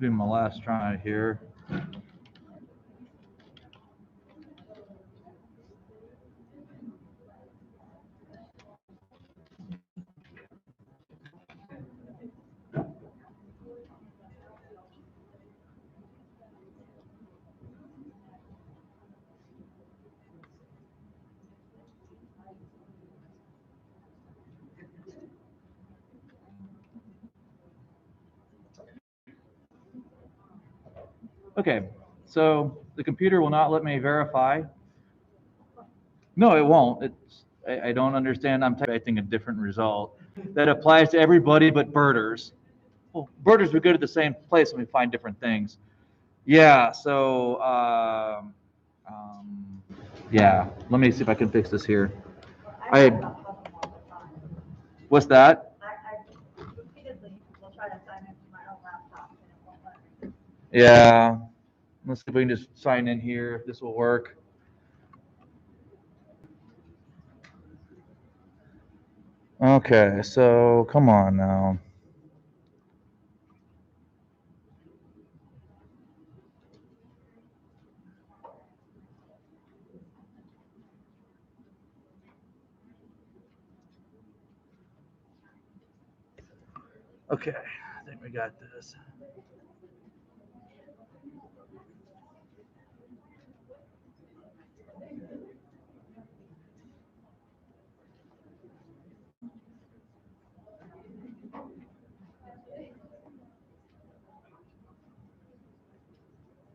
be my last try here. Okay, so the computer will not let me verify. No, it won't. I don't understand. I'm typing a different result that applies to everybody but birders. Well, birders, we go to the same place and we find different things. Yeah, so, yeah, let me see if I can fix this here. I, what's that? Yeah, let's see if we can just sign in here, if this will work. Okay, so come on now. Okay, I think we got this.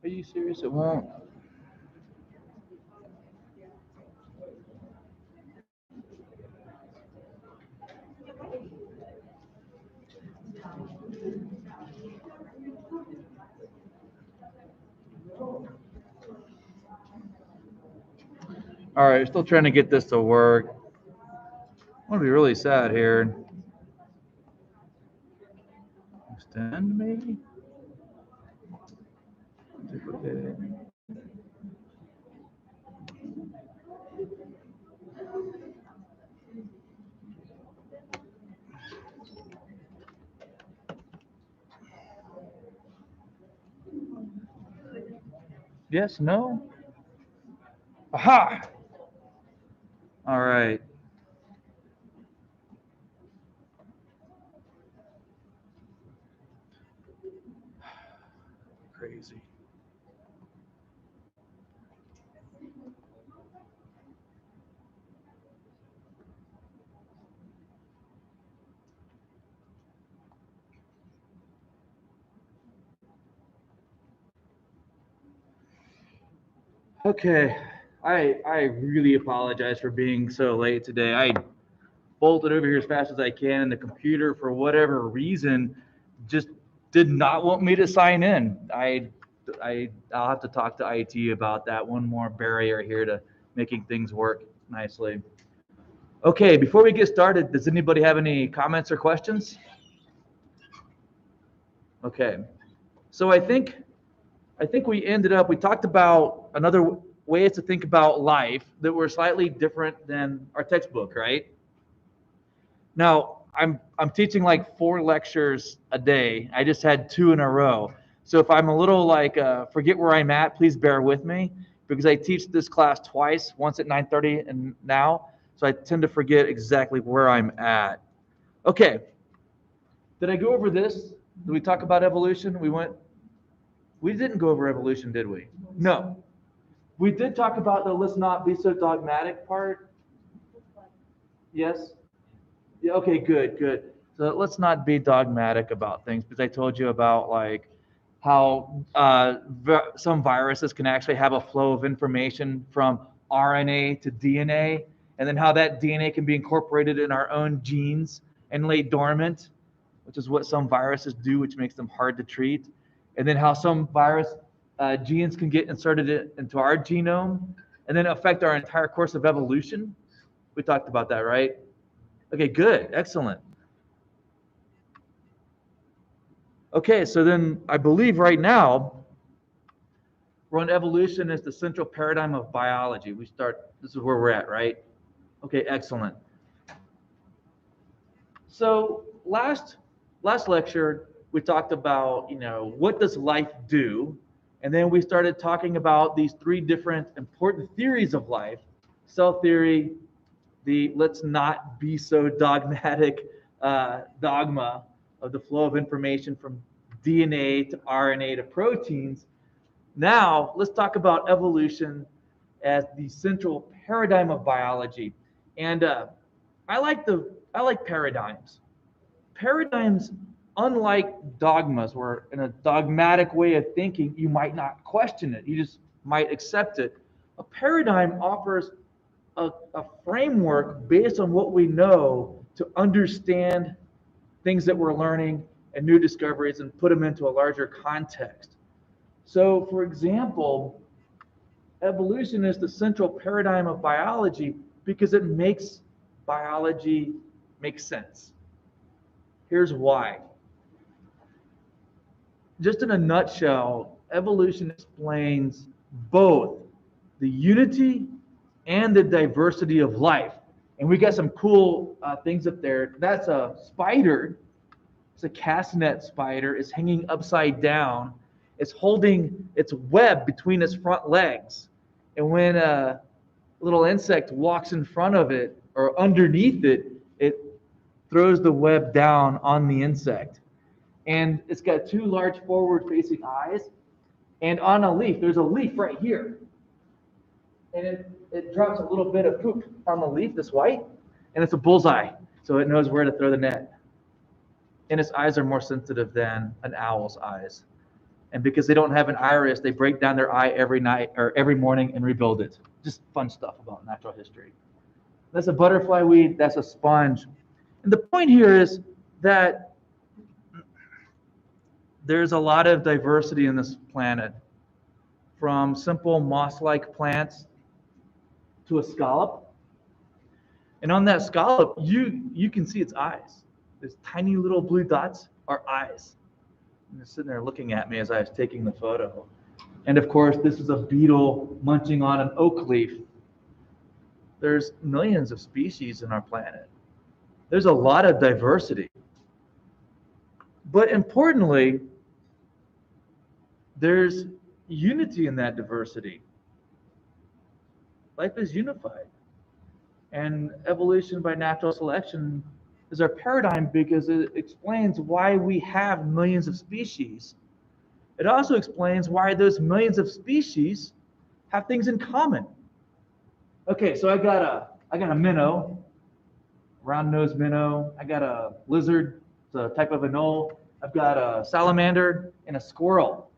Are you serious? It won't. All right, still trying to get this to work. I'm gonna be really sad here. Extend maybe? Duplicate. Yes, no? Aha! All right. Crazy. Okay. I really apologize for being so late today. I bolted over here as fast as I can, and the computer, for whatever reason, just did not want me to sign in. I'll have to talk to IT about that. One more barrier here to making things work nicely. Okay, before we get started, does anybody have any comments or questions? Okay, so I think we ended up. We talked about another ways to think about life that were slightly different than our textbook, right? Now, I'm teaching like 4 lectures a day. I just had 2 in a row. So if I'm a little like forget where I'm at, please bear with me because I teach this class twice, once at 9:30 and now. So I tend to forget exactly where I'm at. Okay. Did I go over this? Did we talk about evolution? We didn't go over evolution, did we? No. We did talk about the let's not be so dogmatic part. Yes? Yeah, okay, good, good. So let's not be dogmatic about things because I told you about like how some viruses can actually have a flow of information from RNA to DNA, and then how that DNA can be incorporated in our own genes and lay dormant, which is what some viruses do, which makes them hard to treat. And then how some virus genes can get inserted into our genome and then affect our entire course of evolution. We talked about that, right? Okay, good, excellent. Okay, so then I believe right now we're on evolution as the central paradigm of biology. This is where we're at, right? Okay, excellent. So last lecture, we talked about, what does life do? And then we started talking about these three different important theories of life: cell theory, the let's not be so dogmatic dogma of the flow of information from DNA to RNA to proteins. Now, let's talk about evolution as the central paradigm of biology. And I like paradigms. Paradigms, unlike dogmas, where in a dogmatic way of thinking, you might not question it, you just might accept it. A paradigm offers a framework based on what we know to understand things that we're learning and new discoveries and put them into a larger context. So, for example, evolution is the central paradigm of biology because it makes biology make sense. Here's why. Just in a nutshell, evolution explains both the unity and the diversity of life. And we got some cool things up there. That's a spider. It's a castanet spider. It's hanging upside down. It's holding its web between its front legs. And when a little insect walks in front of it or underneath it, it throws the web down on the insect. And it's got two large forward-facing eyes. And on a leaf, there's a leaf right here. And it drops a little bit of poop on the leaf that's white, and it's a bullseye, so it knows where to throw the net. And its eyes are more sensitive than an owl's eyes. And because they don't have an iris, they break down their eye every night or every morning and rebuild it. Just fun stuff about natural history. That's a butterfly weed, that's a sponge. And the point here is that there's a lot of diversity in this planet, from simple moss-like plants to a scallop. And on that scallop, you can see its eyes. These tiny little blue dots are eyes. And they're sitting there looking at me as I was taking the photo. And of course, this is a beetle munching on an oak leaf. There's millions of species in our planet. There's a lot of diversity. But importantly, there's unity in that diversity. Life is unified. And evolution by natural selection is our paradigm because it explains why we have millions of species. It also explains why those millions of species have things in common. Okay, so I got a minnow, round-nosed minnow. I got a lizard, it's a type of anole. I've got a salamander and a squirrel.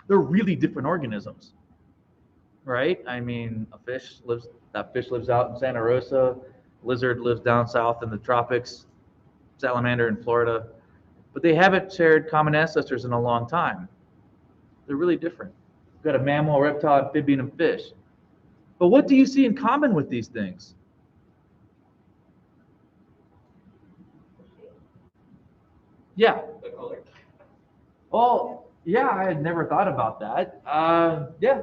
They're really different organisms, right? I mean, that fish lives out in Santa Rosa. Lizard lives down south in the tropics. Salamander in Florida. But they haven't shared common ancestors in a long time. They're really different. You've got a mammal, reptile, amphibian, and fish. But what do you see in common with these things? Yeah. The color. Well, yeah, I had never thought about that. Yeah.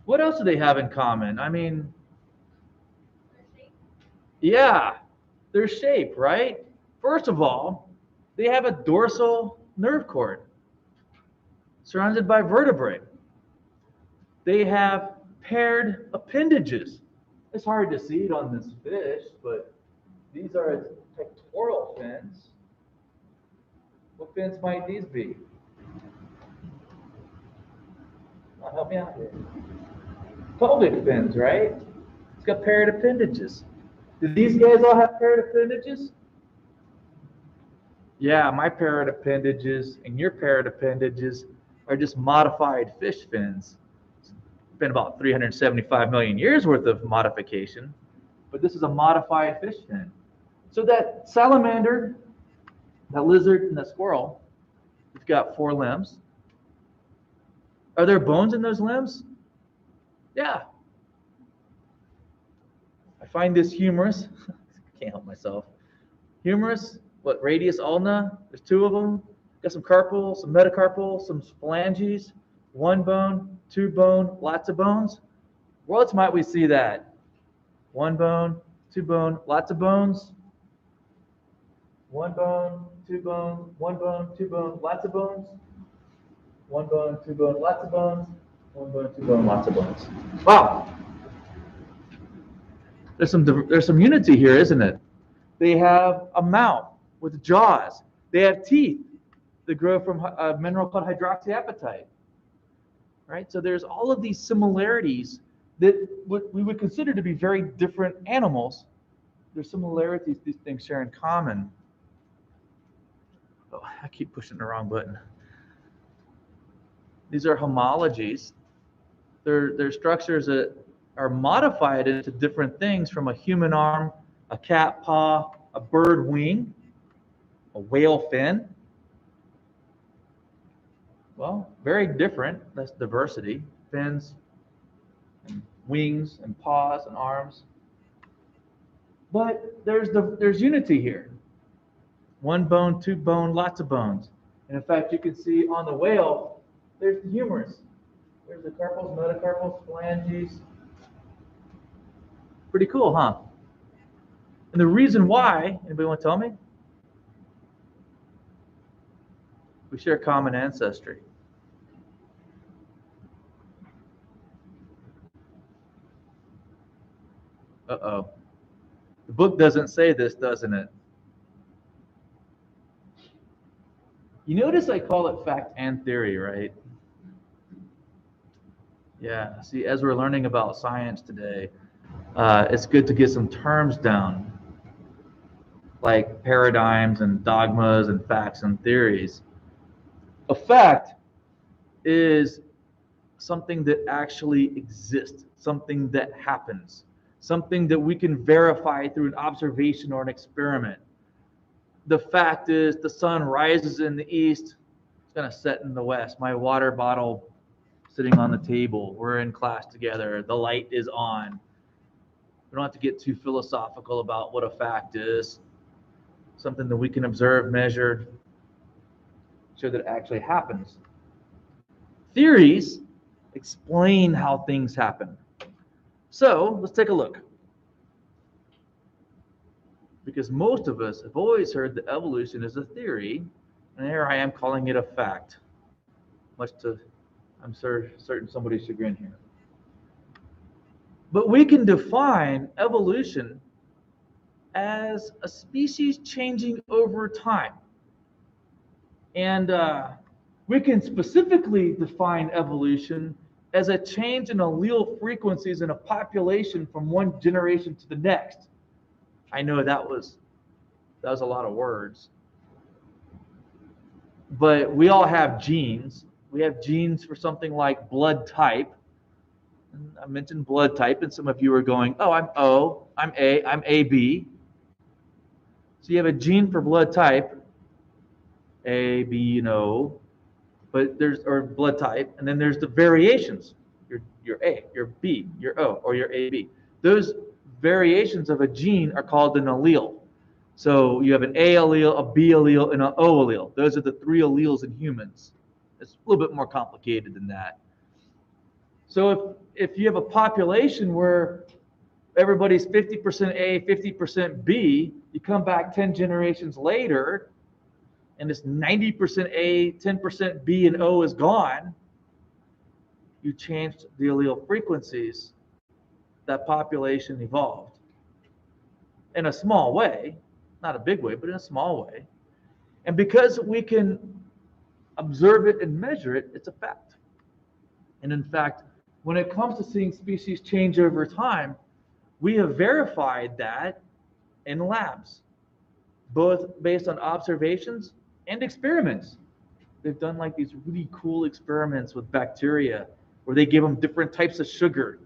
What else do they have in common? I mean, yeah, their shape, right? First of all, they have a dorsal nerve cord surrounded by vertebrae. They have paired appendages. It's hard to see it on this fish, but these are its pectoral fins. What fins might these be? Help me out here. Pelvic fins, right? It's got paired appendages. Do these guys all have paired appendages? Yeah, my paired appendages and your paired appendages are just modified fish fins. It's been about 375 million years worth of modification, but this is a modified fish fin. So that salamander, that lizard, and that squirrel, it's got 4 limbs. Are there bones in those limbs? Yeah. I find this humorous. Can't help myself. Humorous. What, radius ulna? There's 2 of them. Got some carpal, some metacarpal, some phalanges. 1 bone, 2 bone, lots of bones. Where else might we see that? 1 bone, 2 bone, lots of bones. One bone, two bones, one bone, two bones, lots of bones. One bone, two bones, lots of bones. One bone, two bones, lots of bones. Wow, there's some unity here, isn't it? They have a mouth with jaws. They have teeth that grow from a mineral called hydroxyapatite. Right? So there's all of these similarities that we would consider to be very different animals. There's similarities these things share in common. Oh, I keep pushing the wrong button. These are homologies. They're structures that are modified into different things, from a human arm, a cat paw, a bird wing, a whale fin. Well, very different. That's diversity. Fins and wings and paws and arms. But there's unity here. One bone, two bone, lots of bones. And in fact, you can see on the whale, there's the humerus. There's the carpals, metacarpals, phalanges. Pretty cool, huh? And the reason why, anybody want to tell me? We share common ancestry. Uh-oh. The book doesn't say this, doesn't it? You notice I call it fact and theory, right? Yeah, see, as we're learning about science today, it's good to get some terms down, like paradigms and dogmas and facts and theories. A fact is something that actually exists, something that happens, something that we can verify through an observation or an experiment. The fact is the sun rises in the east, it's going to set in the west. My water bottle sitting on the table, we're in class together, the light is on. We don't have to get too philosophical about what a fact is. Something that we can observe, measure, show that it actually happens. Theories explain how things happen. So let's take a look. Because most of us have always heard that evolution is a theory, and here I am calling it a fact. Much to, I'm certain somebody's chagrin here. But we can define evolution as a species changing over time. And we can specifically define evolution as a change in allele frequencies in a population from one generation to the next. I know that was a lot of words. But we all have genes. We have genes for something like blood type. And I mentioned blood type, and some of you are going, oh, I'm O, I'm A, I'm AB. So you have a gene for blood type, A, B, and O, but or blood type, and then there's the variations. You're A, you're B, you're O, or you're AB. Those variations of a gene are called an allele. So you have an A allele, a B allele, and an O allele. Those are the three alleles in humans. It's a little bit more complicated than that. So if you have a population where everybody's 50% A, 50% B, you come back 10 generations later, and this 90% A, 10% B, and O is gone, you changed the allele frequencies. That population evolved in a small way, not a big way, but in a small way. And because we can observe it and measure it, it's a fact. And in fact, when it comes to seeing species change over time, we have verified that in labs, both based on observations and experiments. They've done like these really cool experiments with bacteria where they give them different types of sugar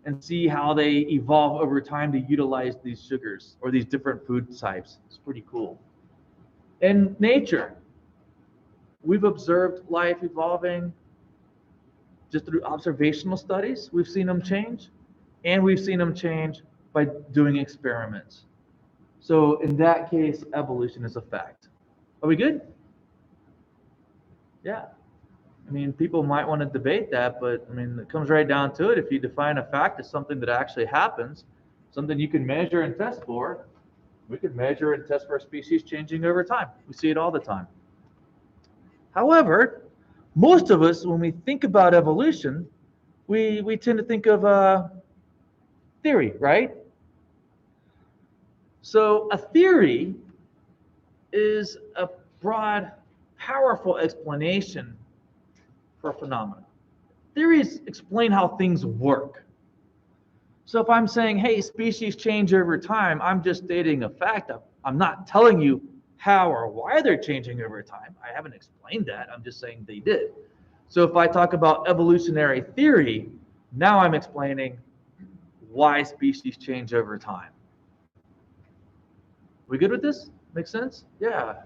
and see how they evolve over time to utilize these sugars or these different food types. It's pretty cool. In nature, we've observed life evolving just through observational studies. We've seen them change, and we've seen them change by doing experiments. So in that case, evolution is a fact. Are we good? Yeah. I mean, people might want to debate that, but I mean, it comes right down to it. If you define a fact as something that actually happens, something you can measure and test for, We can measure and test for species changing over time. We see it all the time. However, most of us, when we think about evolution, we tend to think of theory, right? So a theory is a broad, powerful explanation for a phenomenon. Theories explain how things work. So if I'm saying, hey, species change over time, I'm just stating a fact. I'm not telling you how or why they're changing over time. I haven't explained that. I'm just saying they did. So if I talk about evolutionary theory, now I'm explaining why species change over time. We good with this? Make sense? Yeah.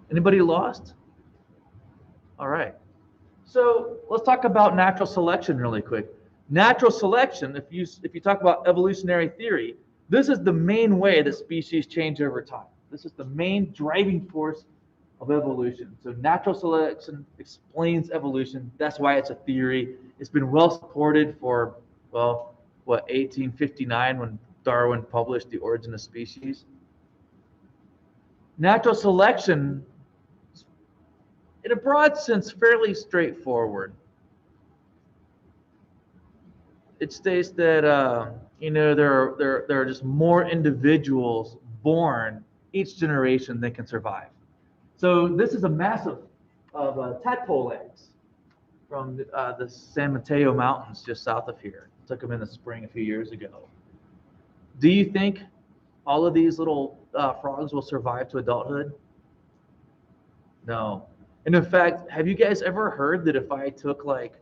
Anybody lost? All right. So let's talk about natural selection really quick. Natural selection, if you talk about evolutionary theory, this is the main way that species change over time. This is the main driving force of evolution. So natural selection explains evolution. That's why it's a theory. It's been well supported for, well, 1859 when Darwin published The Origin of Species. Natural selection, in a broad sense, fairly straightforward. It states that there are just more individuals born each generation than can survive. So this is a massive of tadpole eggs from the San Mateo Mountains just south of here. Took them in the spring a few years ago. Do you think all of these little frogs will survive to adulthood? No. And in fact, have you guys ever heard that if I took like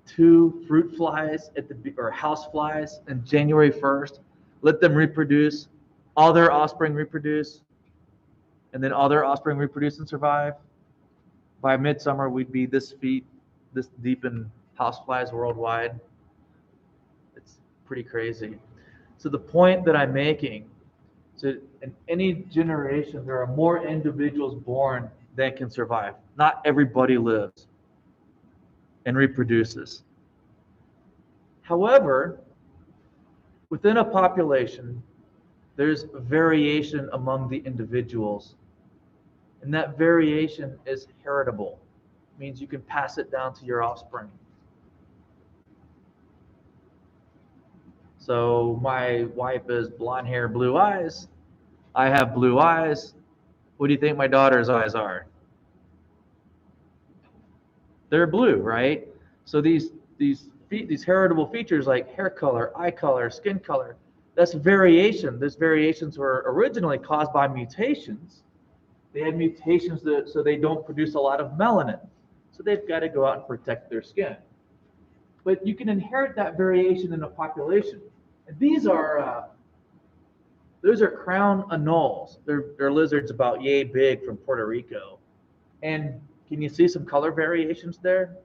2 fruit flies or house flies on January 1st, let them reproduce, all their offspring reproduce, and then all their offspring reproduce and survive, by midsummer we'd be this deep in house flies worldwide? It's pretty crazy. So the point that I'm making, so in any generation, there are more individuals born than can survive. Not everybody lives and reproduces. However, within a population, there's variation among the individuals. And that variation is heritable. It means you can pass it down to your offspring. So my wife is blonde hair, blue eyes. I have blue eyes. What do you think my daughter's eyes are? They're blue, right? So these heritable features like hair color, eye color, skin color, that's variation. Those variations were originally caused by mutations. They had mutations so they don't produce a lot of melanin. So they've got to go out and protect their skin. But you can inherit that variation in a population. And those are crown anoles. They're lizards about yay big from Puerto Rico. And can you see some color variations there?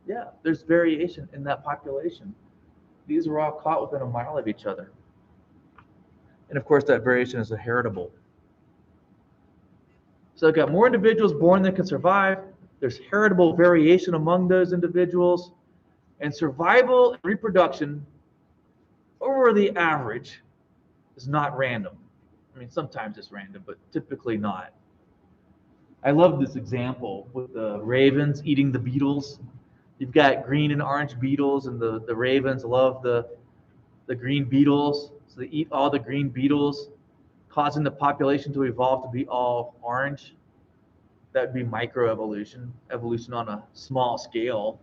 Yeah, there's variation in that population. These are all caught within a mile of each other. And of course, that variation is heritable. So I've got more individuals born than can survive. There's heritable variation among those individuals. And survival and reproduction over the average is not random. I mean, sometimes it's random, but typically not. I love this example with the ravens eating the beetles. You've got green and orange beetles, and the ravens love the green beetles. So they eat all the green beetles, causing the population to evolve to be all orange. That would be microevolution, evolution on a small scale,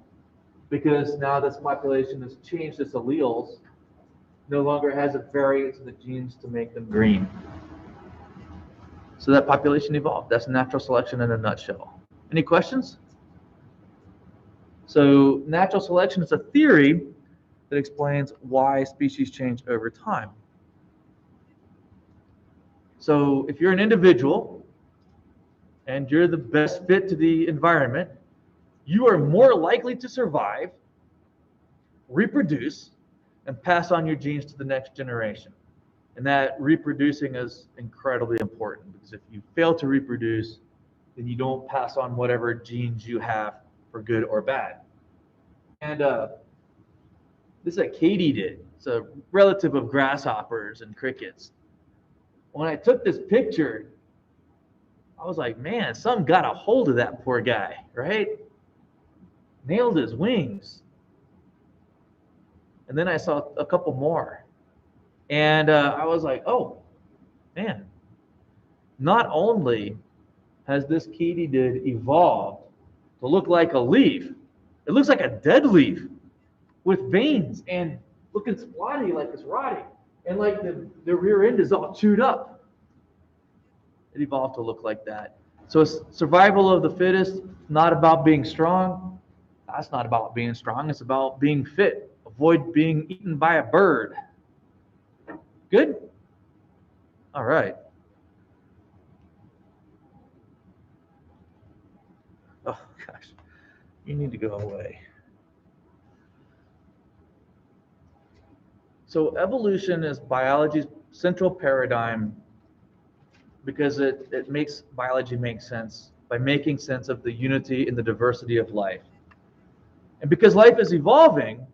because now this population has changed its alleles, no longer has a variance in the genes to make them green. So that population evolved. That's natural selection in a nutshell. Any questions? So natural selection is a theory that explains why species change over time. So if you're an individual and you're the best fit to the environment, you are more likely to survive, reproduce, and pass on your genes to the next generation. And that reproducing is incredibly important, because if you fail to reproduce, then you don't pass on whatever genes you have for good or bad. And this is what Katie did. It's a relative of grasshoppers and crickets. when I took this picture, I was like, man, something got a hold of that poor guy, right? Nailed his wings. And then I saw a couple more. And I was like, oh, man. Not only has this katydid evolved to look like a leaf, it looks like a dead leaf with veins and looking splotty like it's rotting. And like the rear end is all chewed up. It evolved to look like that. So survival of the fittest, not about being strong. That's not about being strong. It's about being fit. Avoid being eaten by a bird. Good? All right. Oh, gosh. You need to go away. So evolution is biology's central paradigm because it makes biology make sense by making sense of the unity and the diversity of life. And because life is evolving,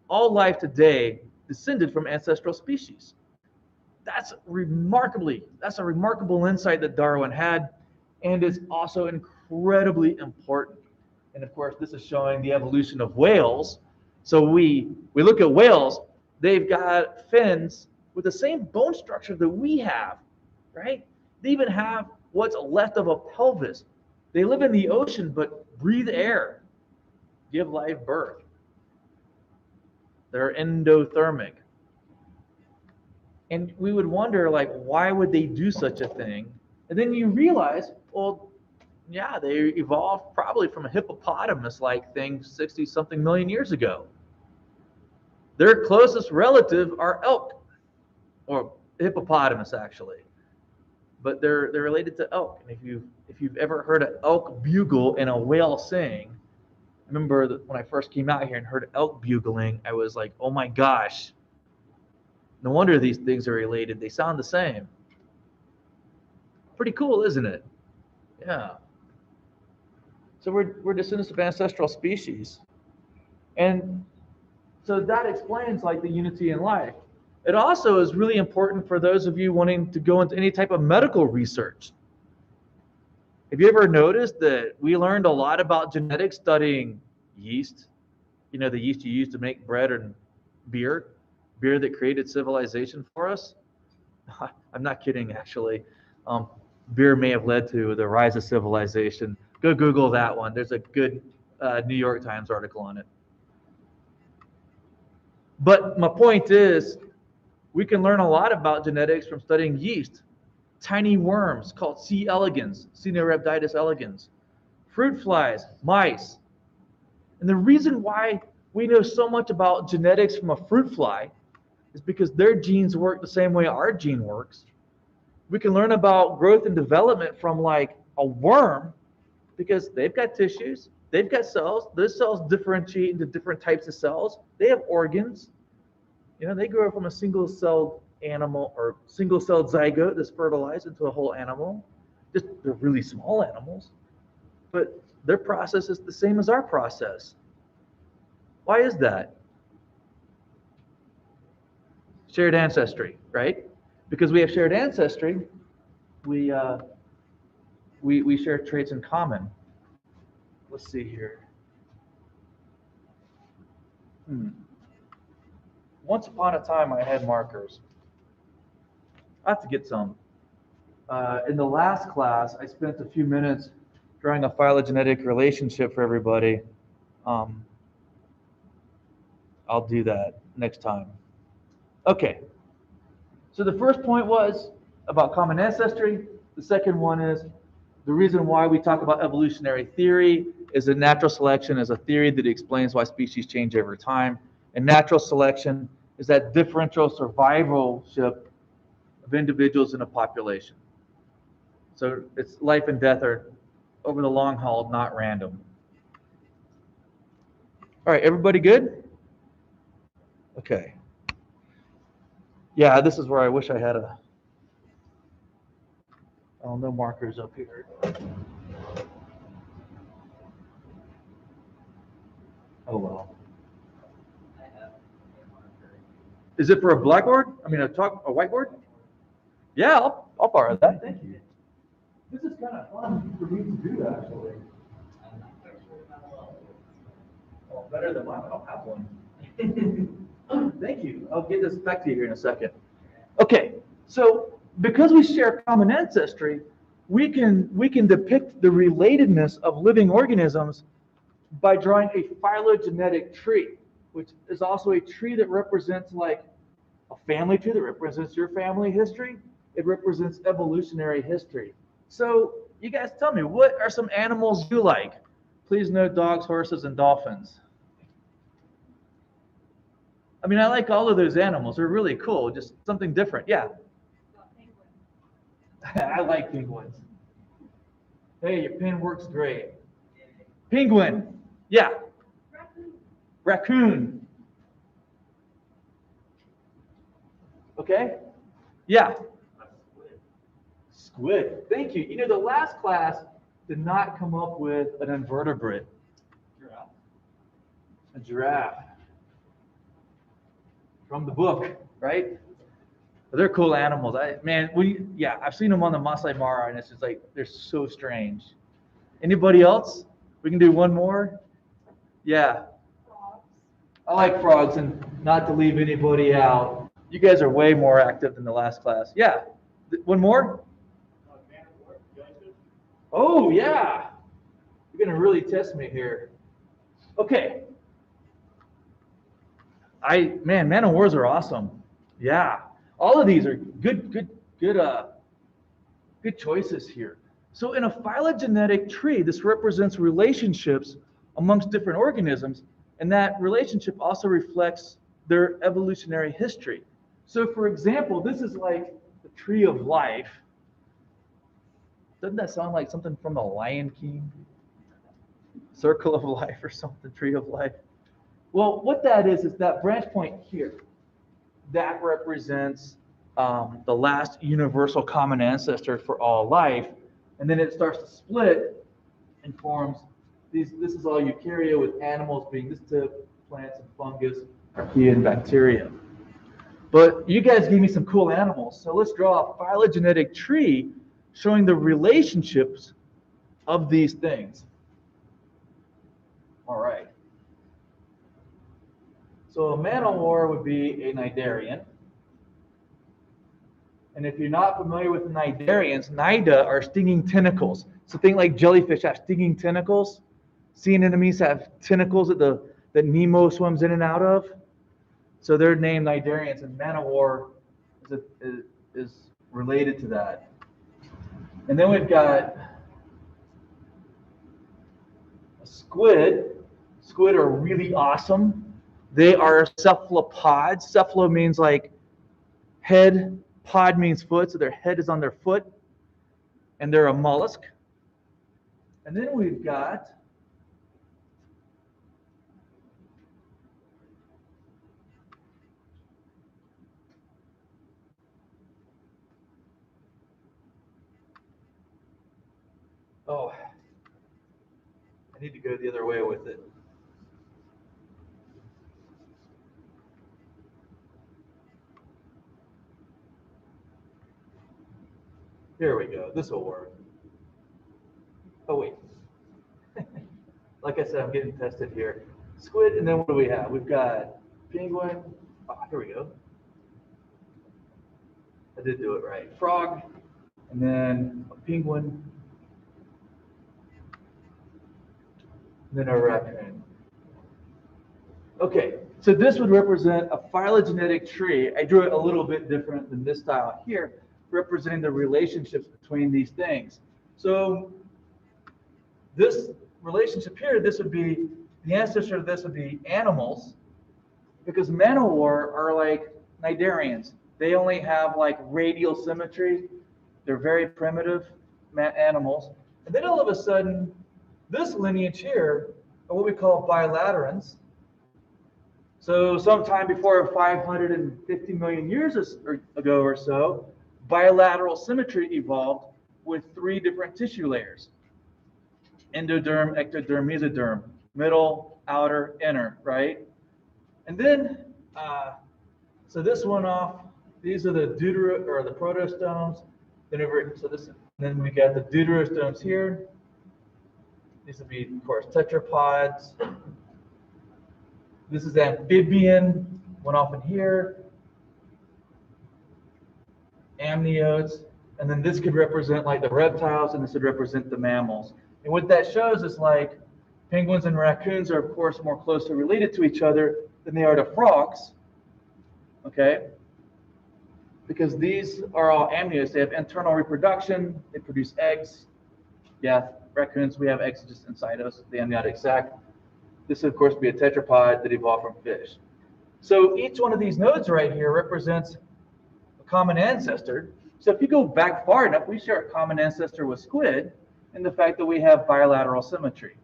all life today descended from ancestral species. That's a remarkable insight that Darwin had, and it's also incredibly important. And of course, this is showing the evolution of whales. So we look at whales, they've got fins with the same bone structure that we have, right? They even have what's left of a pelvis. They live in the ocean but breathe air, give live birth. They're endothermic. And we would wonder, like, why would they do such a thing? And then you realize, well, yeah, they evolved probably from a hippopotamus-like thing 60-something million years ago. Their closest relative are elk, or hippopotamus, actually. But they're related to elk. And if you've ever heard an elk bugle and a whale sing, I remember that when I first came out here and heard elk bugling, I was like, oh my gosh, no wonder these things are related. They sound the same. Pretty cool, isn't it? Yeah. So we're descendants of ancestral species. And so that explains like the unity in life. It also is really important for those of you wanting to go into any type of medical research. Have you ever noticed that we learned a lot about genetics studying yeast? You know, the yeast you use to make bread and beer that created civilization for us? I'm not kidding, actually. Beer may have led to the rise of civilization. Go Google that one. There's a good New York Times article on it. But my point is, we can learn a lot about genetics from studying yeast, tiny worms called C. elegans, Caenorhabditis elegans, fruit flies, mice. And the reason why we know so much about genetics from a fruit fly is because their genes work the same way our gene works. We can learn about growth and development from like a worm because they've got tissues, they've got cells. Those cells differentiate into different types of cells. They have organs. You know, they grow from a single-celled animal or single-celled zygote that's fertilized into a whole animal. Just they're really small animals, but their process is the same as our process. Why is that? Shared ancestry, right? Because we have shared ancestry, we share traits in common. Let's see here. Once upon a time, I had markers. I have to get some. In the last class, I spent a few minutes drawing a phylogenetic relationship for everybody. I'll do that next time. Okay. So the first point was about common ancestry. The second one is the reason why we talk about evolutionary theory is that natural selection is a theory that explains why species change over time. And natural selection is that differential survivalship of individuals in a population. So it's life and death are over the long haul, not random. All right, everybody good? Okay. Yeah, this is where I wish I had no markers up here. Oh well. Is it for a blackboard? I mean, a whiteboard? Yeah, I'll borrow that. Thank you. This is kind of fun for me to do, actually. Well, better than mine. I don't have one. Thank you. I'll get this back to you here in a second. Okay, so because we share common ancestry, we can depict the relatedness of living organisms by drawing a phylogenetic tree, which is also a tree that represents like a family tree that represents your family history. It represents evolutionary history. So you guys tell me, what are some animals you like? Please note dogs, horses, and dolphins. I mean, I like all of those animals. They're really cool, just something different. Yeah. I like penguins. Hey, your pen works great. Penguin. Yeah. Raccoon. Okay? Yeah. Squid. Thank you. You know, the last class did not come up with an invertebrate. Giraffe. A giraffe. From the book, right? They're cool animals. I've seen them on the Masai Mara, and it's just like they're so strange. Anybody else? We can do one more. Yeah. Frogs. I like frogs, and not to leave anybody out. You guys are way more active than the last class. Yeah. One more. Oh yeah. You're gonna really test me here. Okay. Man of wars are awesome. Yeah. All of these are good choices here. So in a phylogenetic tree, this represents relationships amongst different organisms, and that relationship also reflects their evolutionary history. So for example, this is like the tree of life. Doesn't that sound like something from the Lion King? Circle of life or something, tree of life. Well, what that is that branch point here. That represents the last universal common ancestor for all life. And then it starts to split and forms these. This is all eukarya, with animals being this tip, plants and fungus, archaea and bacteria. But you guys gave me some cool animals. So let's draw a phylogenetic tree showing the relationships of these things. All right. So a man-o-war would be a cnidarian. And if you're not familiar with cnidarians, cnida are stinging tentacles. So think like jellyfish have stinging tentacles. Sea anemones have tentacles that Nemo swims in and out of. So they're named cnidarians, and man-o-war is related to that. And then we've got a squid. Squid are really awesome. They are cephalopods. Cephalo means like head, pod means foot, so their head is on their foot, and they're a mollusk. And then we've got I need to go the other way with it. There we go. This will work. Oh, wait. Like I said, I'm getting tested here. Squid, and then what do we have? We've got penguin. Oh, here we go. I did do it right. Frog, and then a penguin, and then a raccoon. Okay, so this would represent a phylogenetic tree. I drew it a little bit different than this style here, representing the relationships between these things. So this relationship here, this would be, the ancestor of this would be animals, because man-o-war are like cnidarians. They only have like radial symmetry. They're very primitive animals. And then all of a sudden, this lineage here are what we call bilaterans. So sometime before 550 million years ago or so, bilateral symmetry evolved with 3 different tissue layers: endoderm, ectoderm, mesoderm, middle, outer, inner, right? And then, so this went off, these are the the protostomes. Then over, so this, then we got the deuterostomes here. These would be, of course, tetrapods. This is amphibian, one off in here. Amniotes, and then this could represent like the reptiles, and this would represent the mammals. And what that shows is like penguins and raccoons are, of course, more closely related to each other than they are to frogs. Okay? Because these are all amniotes. They have internal reproduction. They produce eggs. Yeah, raccoons, we have eggs just inside us, the amniotic sac. This would, of course, be a tetrapod that evolved from fish. So each one of these nodes right here represents a common ancestor. So if you go back far enough, we share a common ancestor with squid in the fact that we have bilateral symmetry.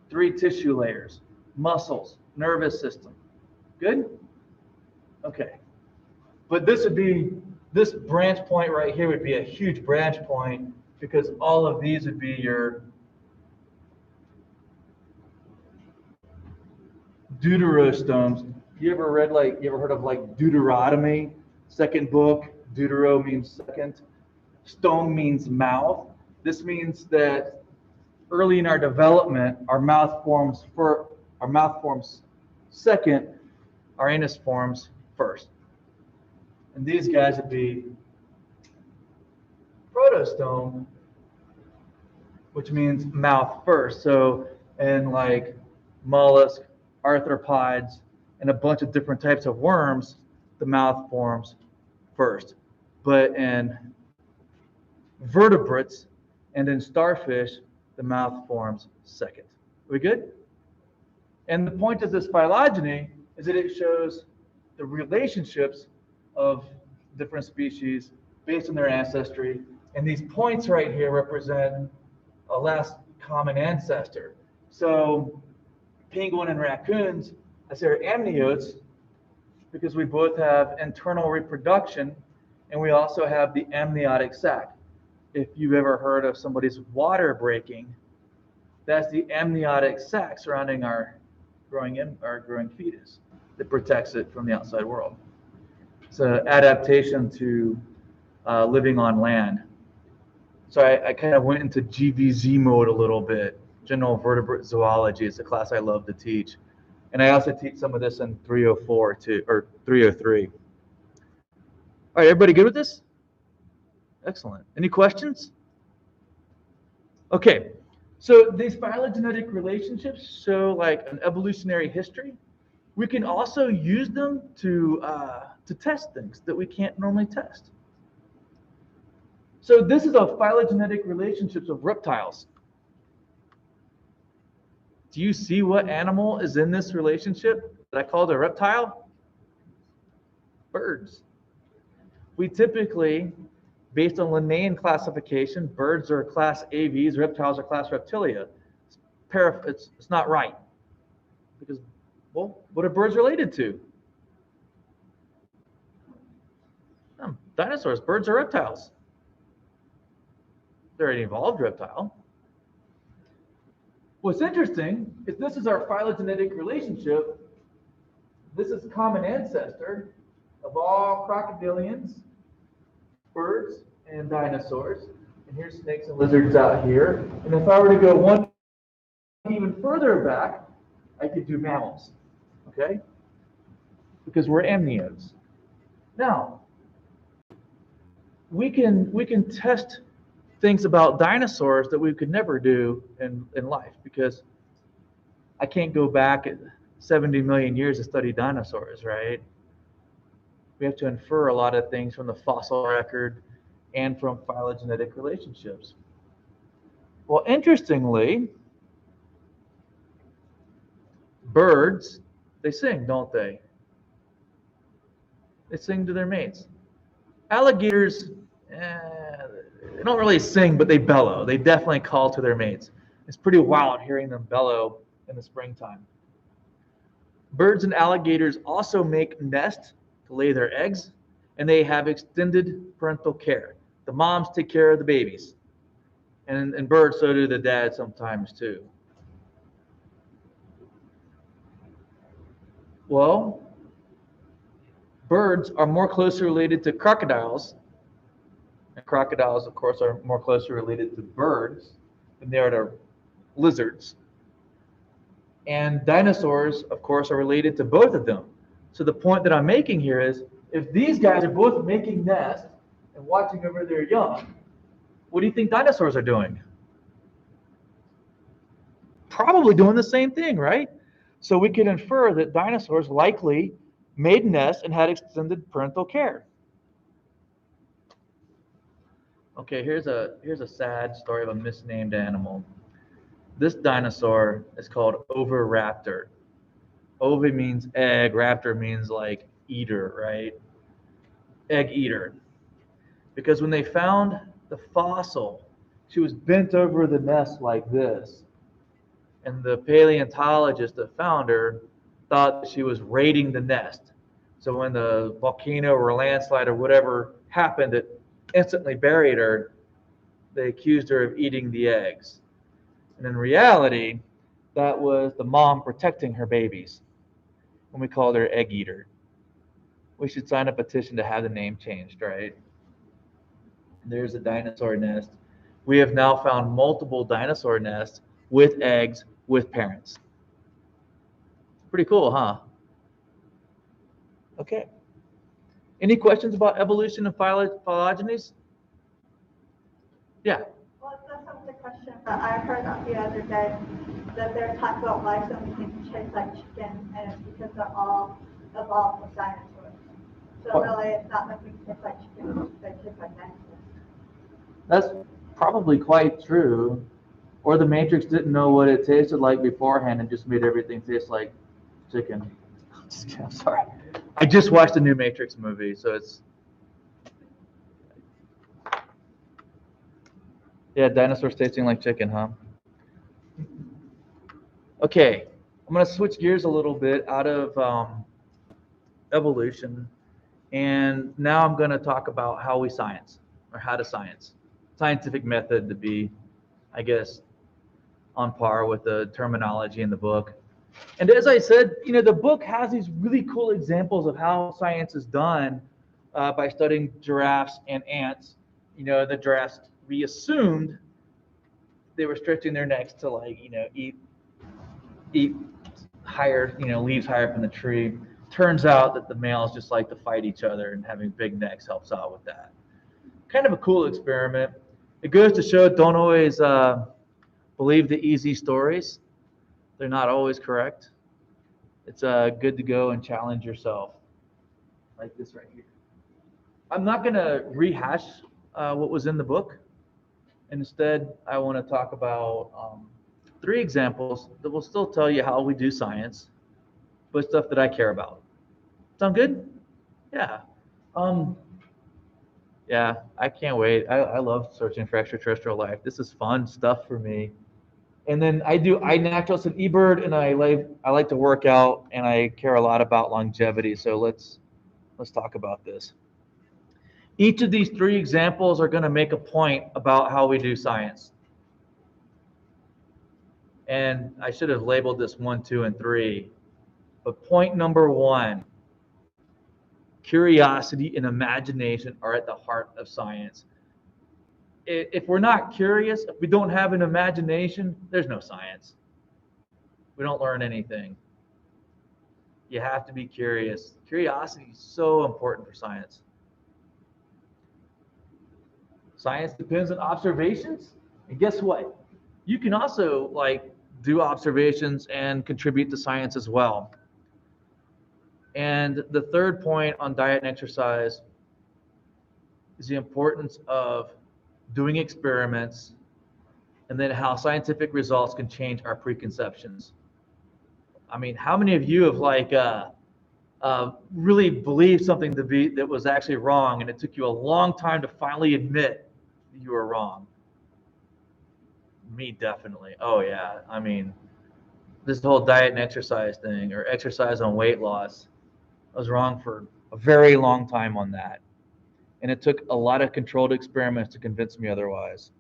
3 tissue layers, muscles, nervous system. Good? Okay. But this branch point right here would be a huge branch point because all of these would be your deuterostomes. You ever heard of like Deuteronomy, second book? Deutero means second. Stome means mouth. This means that early in our development, our mouth forms second, our anus forms first. And these guys would be protostome, which means mouth first. So in like mollusk, arthropods, and a bunch of different types of worms, the mouth forms first. But in vertebrates and in starfish, the mouth forms second. Are we good? And the point of this phylogeny is that it shows the relationships of different species based on their ancestry. And these points right here represent a last common ancestor. So penguin and raccoons, I say, are amniotes because we both have internal reproduction and we also have the amniotic sac. If you've ever heard of somebody's water breaking, that's the amniotic sac surrounding our growing fetus that protects it from the outside world. It's an adaptation to living on land. So I kind of went into GVZ mode a little bit. General Vertebrate Zoology is a class I love to teach. And I also teach some of this in 304 too, or 303. All right, everybody good with this? Excellent. Any questions? Okay, so these phylogenetic relationships show like an evolutionary history. We can also use them to test things that we can't normally test. So this is a phylogenetic relationships of reptiles. Do you see what animal is in this relationship that I called a reptile? Birds. We typically, based on Linnaean classification, birds are class AVs, reptiles are class Reptilia. It's not right. Because, well, what are birds related to? Dinosaurs. Birds are reptiles. They're an evolved reptile. What's interesting is this is our phylogenetic relationship. This is common ancestor of all crocodilians, birds, and dinosaurs. And here's snakes and lizards out here. And if I were to go one even further back, I could do mammals, okay? Because we're amniotes. Now, we can test things about dinosaurs that we could never do in life because I can't go back 70 million years to study dinosaurs, right? We have to infer a lot of things from the fossil record and from phylogenetic relationships. Well, interestingly, birds, they sing, don't they? They sing to their mates. Alligators, they don't really sing, but they bellow. They definitely call to their mates. It's pretty wild hearing them bellow in the springtime. Birds and alligators also make nests to lay their eggs, and they have extended parental care. The moms take care of the babies. And birds, so do the dads sometimes too. Well, birds are more closely related to crocodiles, and crocodiles, of course, are more closely related to birds than they are to lizards. And dinosaurs, of course, are related to both of them. So the point that I'm making here is, if these guys are both making nests and watching over their young, what do you think dinosaurs are doing? Probably doing the same thing, right? So we can infer that dinosaurs likely made nests and had extended parental care. Okay, here's a sad story of a misnamed animal. This dinosaur is called Oviraptor. Ovi means egg, raptor means like eater, right? Egg eater. Because when they found the fossil, she was bent over the nest like this. And the paleontologist that found her thought that she was raiding the nest. So when the volcano or landslide or whatever happened that instantly buried her, they accused her of eating the eggs. And in reality, that was the mom protecting her babies. And we called her egg eater. We should sign a petition to have the name changed, right? There's a dinosaur nest. We have now found multiple dinosaur nests with eggs with parents. Pretty cool, huh? Okay. Any questions about evolution and phylogenies? Yeah. Well, that's not the question, but I heard the other day that they're talking about why some things taste like chicken, and it's because they're all evolved with dinosaurs. So really, it's not that things taste like chicken, they taste like dinosaurs. That's probably quite true. Or the Matrix didn't know what it tasted like beforehand and just made everything taste like chicken. I'm sorry. I just watched the new Matrix movie, so it's... Yeah, dinosaurs tasting like chicken, huh? Okay, I'm going to switch gears a little bit out of evolution, and now I'm going to talk about how we science, or how to science. Scientific method to be, I guess, on par with the terminology in the book. And as I said, the book has these really cool examples of how science is done by studying giraffes and ants. The giraffes, we assumed they were stretching their necks to eat higher, leaves higher up in the tree. Turns out that the males just like to fight each other, and having big necks helps out with that. Kind of a cool experiment. It goes to show, don't always believe the easy stories. They're not always correct. It's good to go and challenge yourself, like this right here. I'm not going to rehash what was in the book. Instead, I want to talk about 3 examples that will still tell you how we do science, but stuff that I care about. Sound good? Yeah. Yeah, I can't wait. I love searching for extraterrestrial life. This is fun stuff for me. And then I do iNaturalist and eBird, and I like to work out, and I care a lot about longevity. So let's talk about this. Each of these 3 examples are going to make a point about how we do science. And I should have labeled this 1, 2, and 3. But point number 1, curiosity and imagination are at the heart of science. If we're not curious, if we don't have an imagination, there's no science. We don't learn anything. You have to be curious. Curiosity is so important for science. Science depends on observations. And guess what? You can also do observations and contribute to science as well. And the third point on diet and exercise is the importance of doing experiments, and then how scientific results can change our preconceptions. I mean, how many of you have really believed something that was actually wrong, and it took you a long time to finally admit that you were wrong? Me, definitely. Oh yeah. I mean, this whole diet and exercise thing, or exercise on weight loss, I was wrong for a very long time on that. And it took a lot of controlled experiments to convince me otherwise.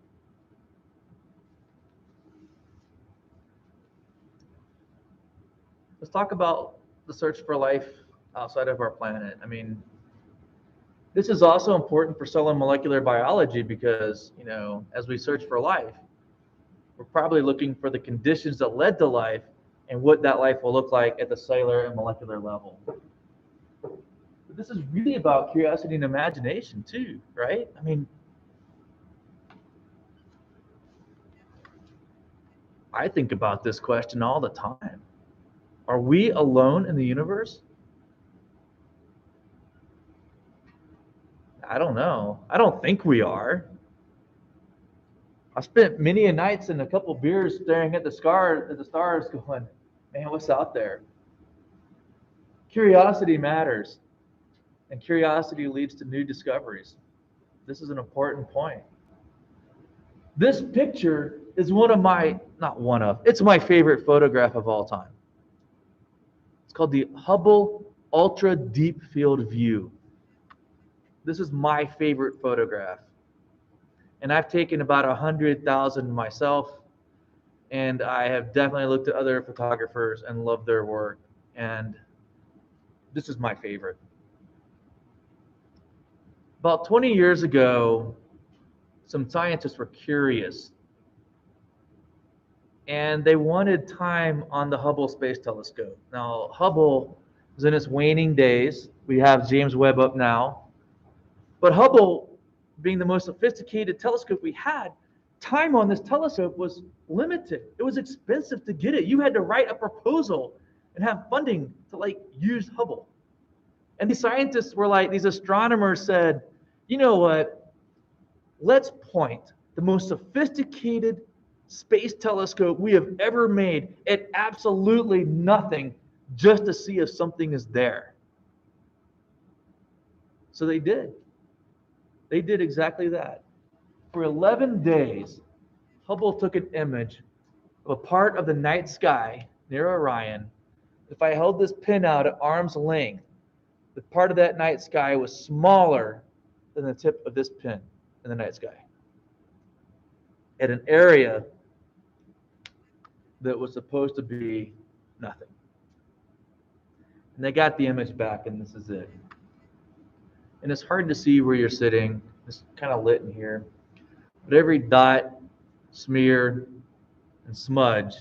Let's talk about the search for life outside of our planet. I mean, this is also important for cell and molecular biology because, as we search for life, we're probably looking for the conditions that led to life and what that life will look like at the cellular and molecular level. But this is really about curiosity and imagination too, right? I mean, I think about this question all the time. Are we alone in the universe? I don't know. I don't think we are. I spent many a nights and a couple beers staring at the stars going, man, what's out there? Curiosity matters, and curiosity leads to new discoveries. This is an important point. This picture is it's my favorite photograph of all time. It's called the Hubble Ultra Deep Field View. This is my favorite photograph. And I've taken about 100,000 myself, and I have definitely looked at other photographers and loved their work. And this is my favorite. About 20 years ago, some scientists were curious, and they wanted time on the Hubble Space Telescope. Now, Hubble is in its waning days. We have James Webb up now. But Hubble, being the most sophisticated telescope we had, time on this telescope was limited. It was expensive to get it. You had to write a proposal and have funding to use Hubble. And these scientists were these astronomers said, you know what? Let's point the most sophisticated space telescope we have ever made at absolutely nothing just to see if something is there. So they did. They did exactly that. For 11 days, Hubble took an image of a part of the night sky near Orion. If I held this pin out at arm's length, the part of that night sky was smaller than the tip of this pin in the night sky, at an area that was supposed to be nothing. And they got the image back, and this is it. And it's hard to see where you're sitting. It's kind of lit in here. But every dot, smear, and smudge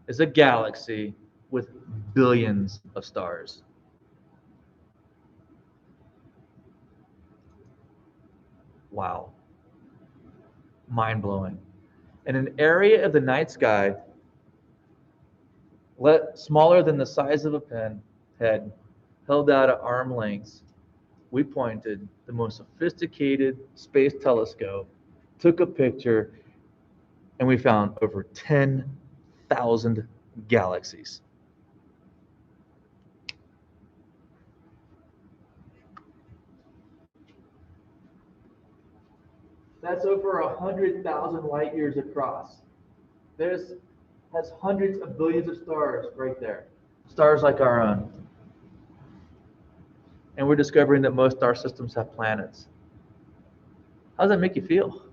is a galaxy with billions of stars. Wow. Mind-blowing. In an area of the night sky smaller than the size of a pin head, held out at arm lengths, we pointed the most sophisticated space telescope, took a picture, and we found over 10,000 galaxies. That's over 100,000 light years across. Has hundreds of billions of stars right there. Stars like our own. And we're discovering that most star systems have planets. How does that make you feel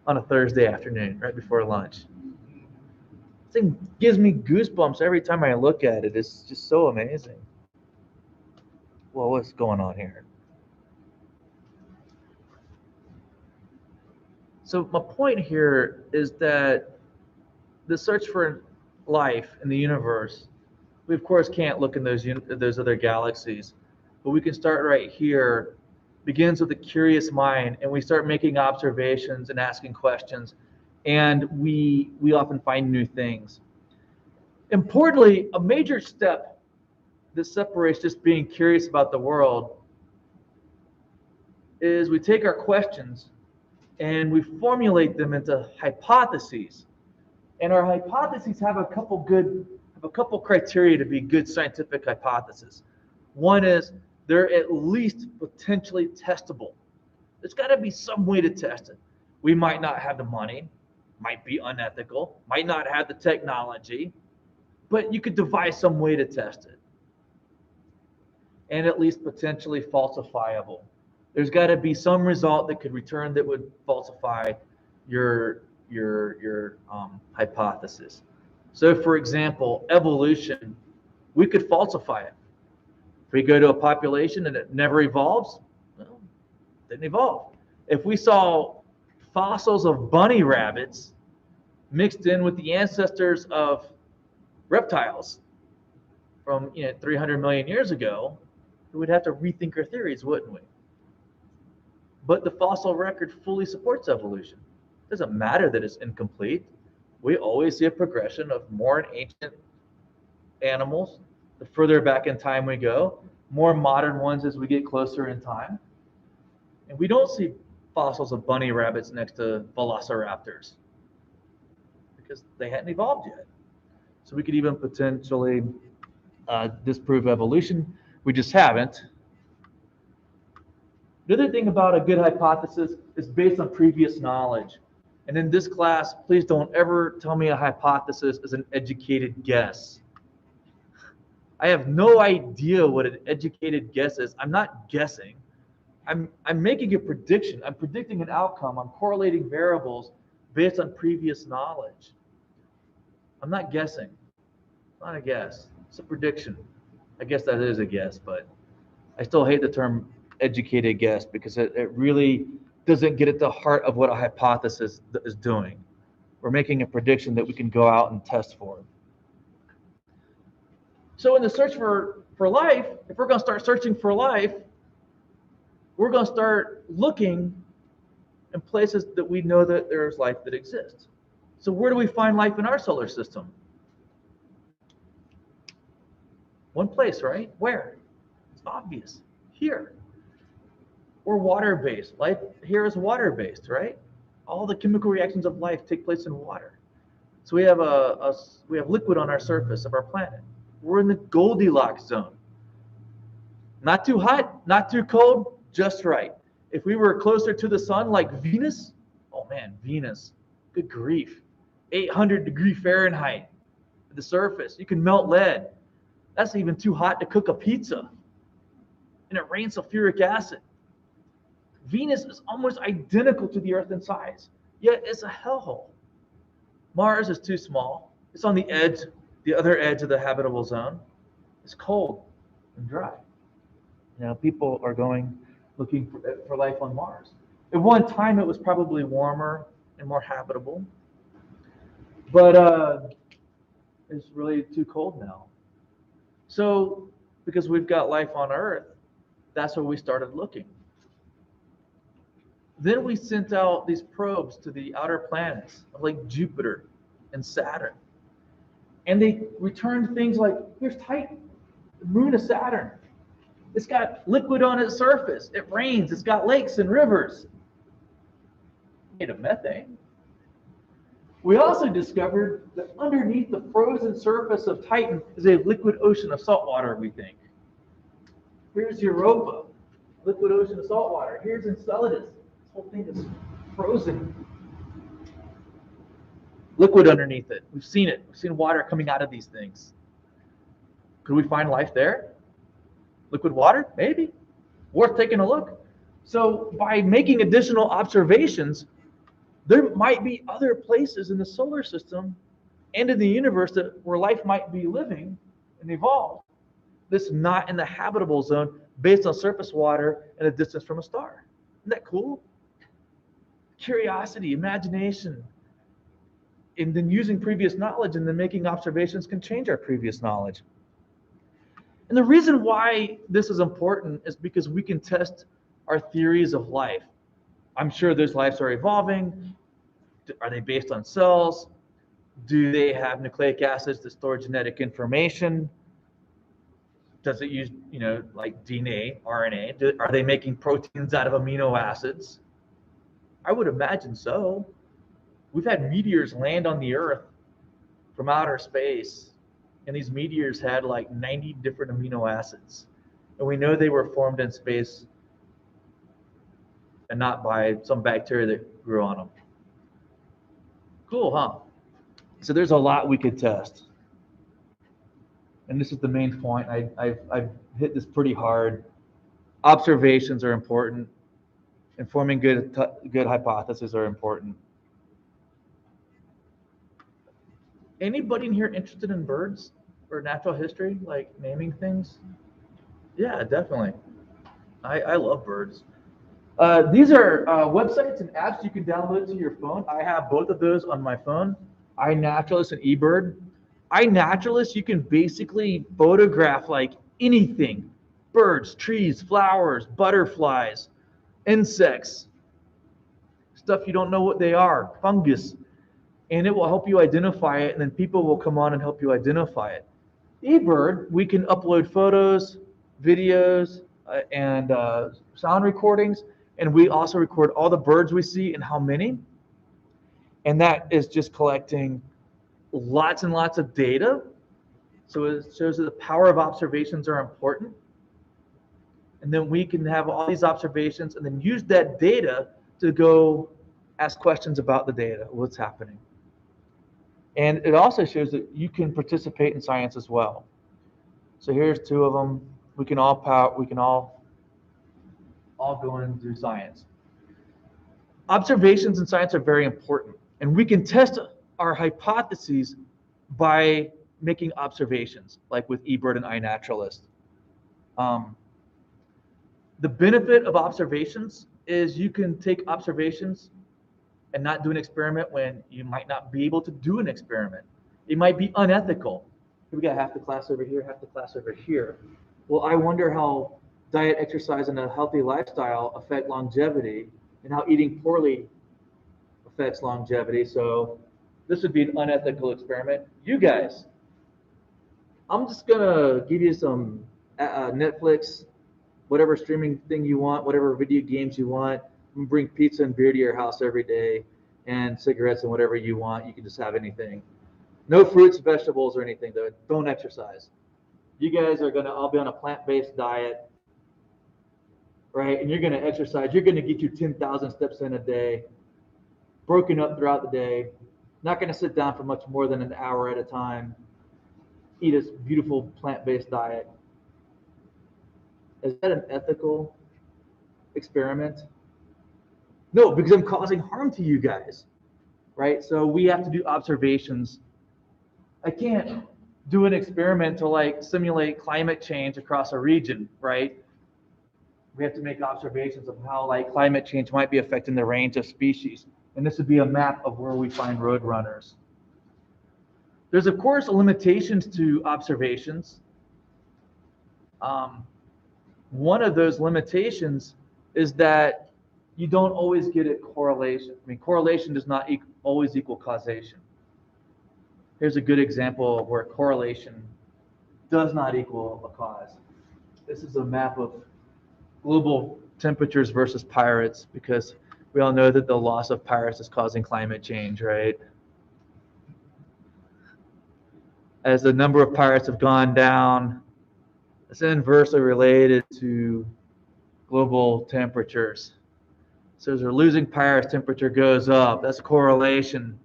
on a Thursday afternoon, right before lunch? This thing gives me goosebumps every time I look at it. It's just so amazing. Well, what's going on here? So my point here is that the search for life in the universe, we of course can't look in those other galaxies, but we can start right here. Begins with a curious mind, and we start making observations and asking questions, and we often find new things. Importantly, a major step that separates just being curious about the world is we take our questions and we formulate them into hypotheses. And our hypotheses have a couple criteria to be good scientific hypotheses. One is they're at least potentially testable. There's got to be some way to test it. We might not have the money, might be unethical, might not have the technology, but you could devise some way to test it. And at least potentially falsifiable. There's got to be some result that could return that would falsify your hypothesis. So, for example, evolution, we could falsify it. we go to a population and it never evolves, well, it didn't evolve. If we saw fossils of bunny rabbits mixed in with the ancestors of reptiles from 300 million years ago, we'd have to rethink our theories, wouldn't we? But the fossil record fully supports evolution. It doesn't matter that it's incomplete. We always see a progression of more ancient animals the further back in time we go, more modern ones as we get closer in time. And we don't see fossils of bunny rabbits next to velociraptors because they hadn't evolved yet. So we could even potentially disprove evolution. We just haven't. The other thing about a good hypothesis is based on previous knowledge. And in this class, please don't ever tell me a hypothesis is an educated guess. I have no idea what an educated guess is. I'm not guessing. I'm making a prediction. I'm predicting an outcome. I'm correlating variables based on previous knowledge. I'm not guessing. It's not a guess. It's a prediction. I guess that is a guess, but I still hate the term educated guess because it really doesn't get at the heart of what a hypothesis is doing. We're making a prediction that we can go out and test for. So in the search for life, if we're going to start searching for life, we're going to start looking in places that we know that there's life that exists. So where do we find life in our solar system? One place, right? Where? It's obvious. Here. We're water-based. Life here is water-based, right? All the chemical reactions of life take place in water. So we have we have liquid on our surface of our planet. We're in the Goldilocks zone. Not too hot, not too cold, just right. If we were closer to the sun like Venus, oh man, Venus, good grief. 800 degree Fahrenheit at the surface. You can melt lead. That's even too hot to cook a pizza. And it rains sulfuric acid. Venus is almost identical to the Earth in size, yet it's a hellhole. Mars is too small. It's on the edge, the other edge of the habitable zone. It's cold and dry. People are looking for life on Mars. At one time, it was probably warmer and more habitable, but it's really too cold now. So, because we've got life on Earth, that's where we started looking. Then we sent out these probes to the outer planets, like Jupiter and Saturn. And they returned things like, here's Titan, the moon of Saturn. It's got liquid on its surface. It rains. It's got lakes and rivers. Made of methane. We also discovered that underneath the frozen surface of Titan is a liquid ocean of salt water, we think. Here's Europa, liquid ocean of salt water. Here's Enceladus. This whole thing is frozen. Liquid underneath it. We've seen it. We've seen water coming out of these things. Could we find life there? Liquid water? Maybe. Worth taking a look. So by making additional observations, there might be other places in the solar system and in the universe where life might be living and evolve. That's not in the habitable zone based on surface water and a distance from a star. Isn't that cool? Curiosity, imagination, and then using previous knowledge and then making observations can change our previous knowledge. And the reason why this is important is because we can test our theories of life. I'm sure those lives are evolving. Are they based on cells? Do they have nucleic acids to store genetic information? Does it use, like DNA, RNA? Are they making proteins out of amino acids? I would imagine so. We've had meteors land on the Earth from outer space, and these meteors had like 90 different amino acids. And we know they were formed in space and not by some bacteria that grew on them. Cool, huh? So there's a lot we could test. And this is the main point. I've hit this pretty hard. Observations are important. And forming good hypotheses are important. Anybody in here interested in birds or natural history, like naming things? Yeah, definitely. I love birds. These are websites and apps you can download to your phone. I have both of those on my phone. iNaturalist and eBird. iNaturalist, you can basically photograph like anything: birds, trees, flowers, butterflies, insects, stuff you don't know what they are, fungus, and it will help you identify it, and then people will come on and help you identify it. eBird, we can upload photos, videos, and sound recordings, and we also record all the birds we see and how many. And that is just collecting lots and lots of data. So it shows that the power of observations are important. And then we can have all these observations and then use that data to go ask questions about the data, what's happening. And it also shows that you can participate in science as well. So here's two of them. We can all go and do science. Observations in science are very important, and we can test our hypotheses by making observations, like with eBird and iNaturalist. Um, the benefit of observations is you can take observations and not do an experiment when you might not be able to do an experiment. It might be unethical. We got half the class over here, half the class over here. Well, I wonder how diet, exercise, and a healthy lifestyle affect longevity, and how eating poorly affects longevity. So this would be an unethical experiment. You guys, I'm just gonna give you some Netflix, whatever streaming thing you want, whatever video games you want. I'm gonna bring pizza and beer to your house every day, and cigarettes and whatever you want. You can just have anything. No fruits, vegetables, or anything. Though. Don't exercise. You guys are gonna all be on a plant-based diet, right? And you're gonna exercise. You're gonna get you 10,000 steps in a day, broken up throughout the day. Not gonna sit down for much more than an hour at a time. Eat a beautiful plant-based diet. Is that an ethical experiment? No, because I'm causing harm to you guys, right? So we have to do observations. I can't do an experiment to like simulate climate change across a region, right? We have to make observations of how like climate change might be affecting the range of species. And this would be a map of where we find road runners. There's of course limitations to observations. Um, One of those limitations is that you don't always get a correlation. I mean, correlation does not always equal causation. Here's a good example of where correlation does not equal a cause. This is a map of global temperatures versus pirates, because we all know that the loss of pirates is causing climate change, right? As the number of pirates have gone down, it's inversely related to global temperatures. So as we're losing pirates, temperature goes up. That's a correlation.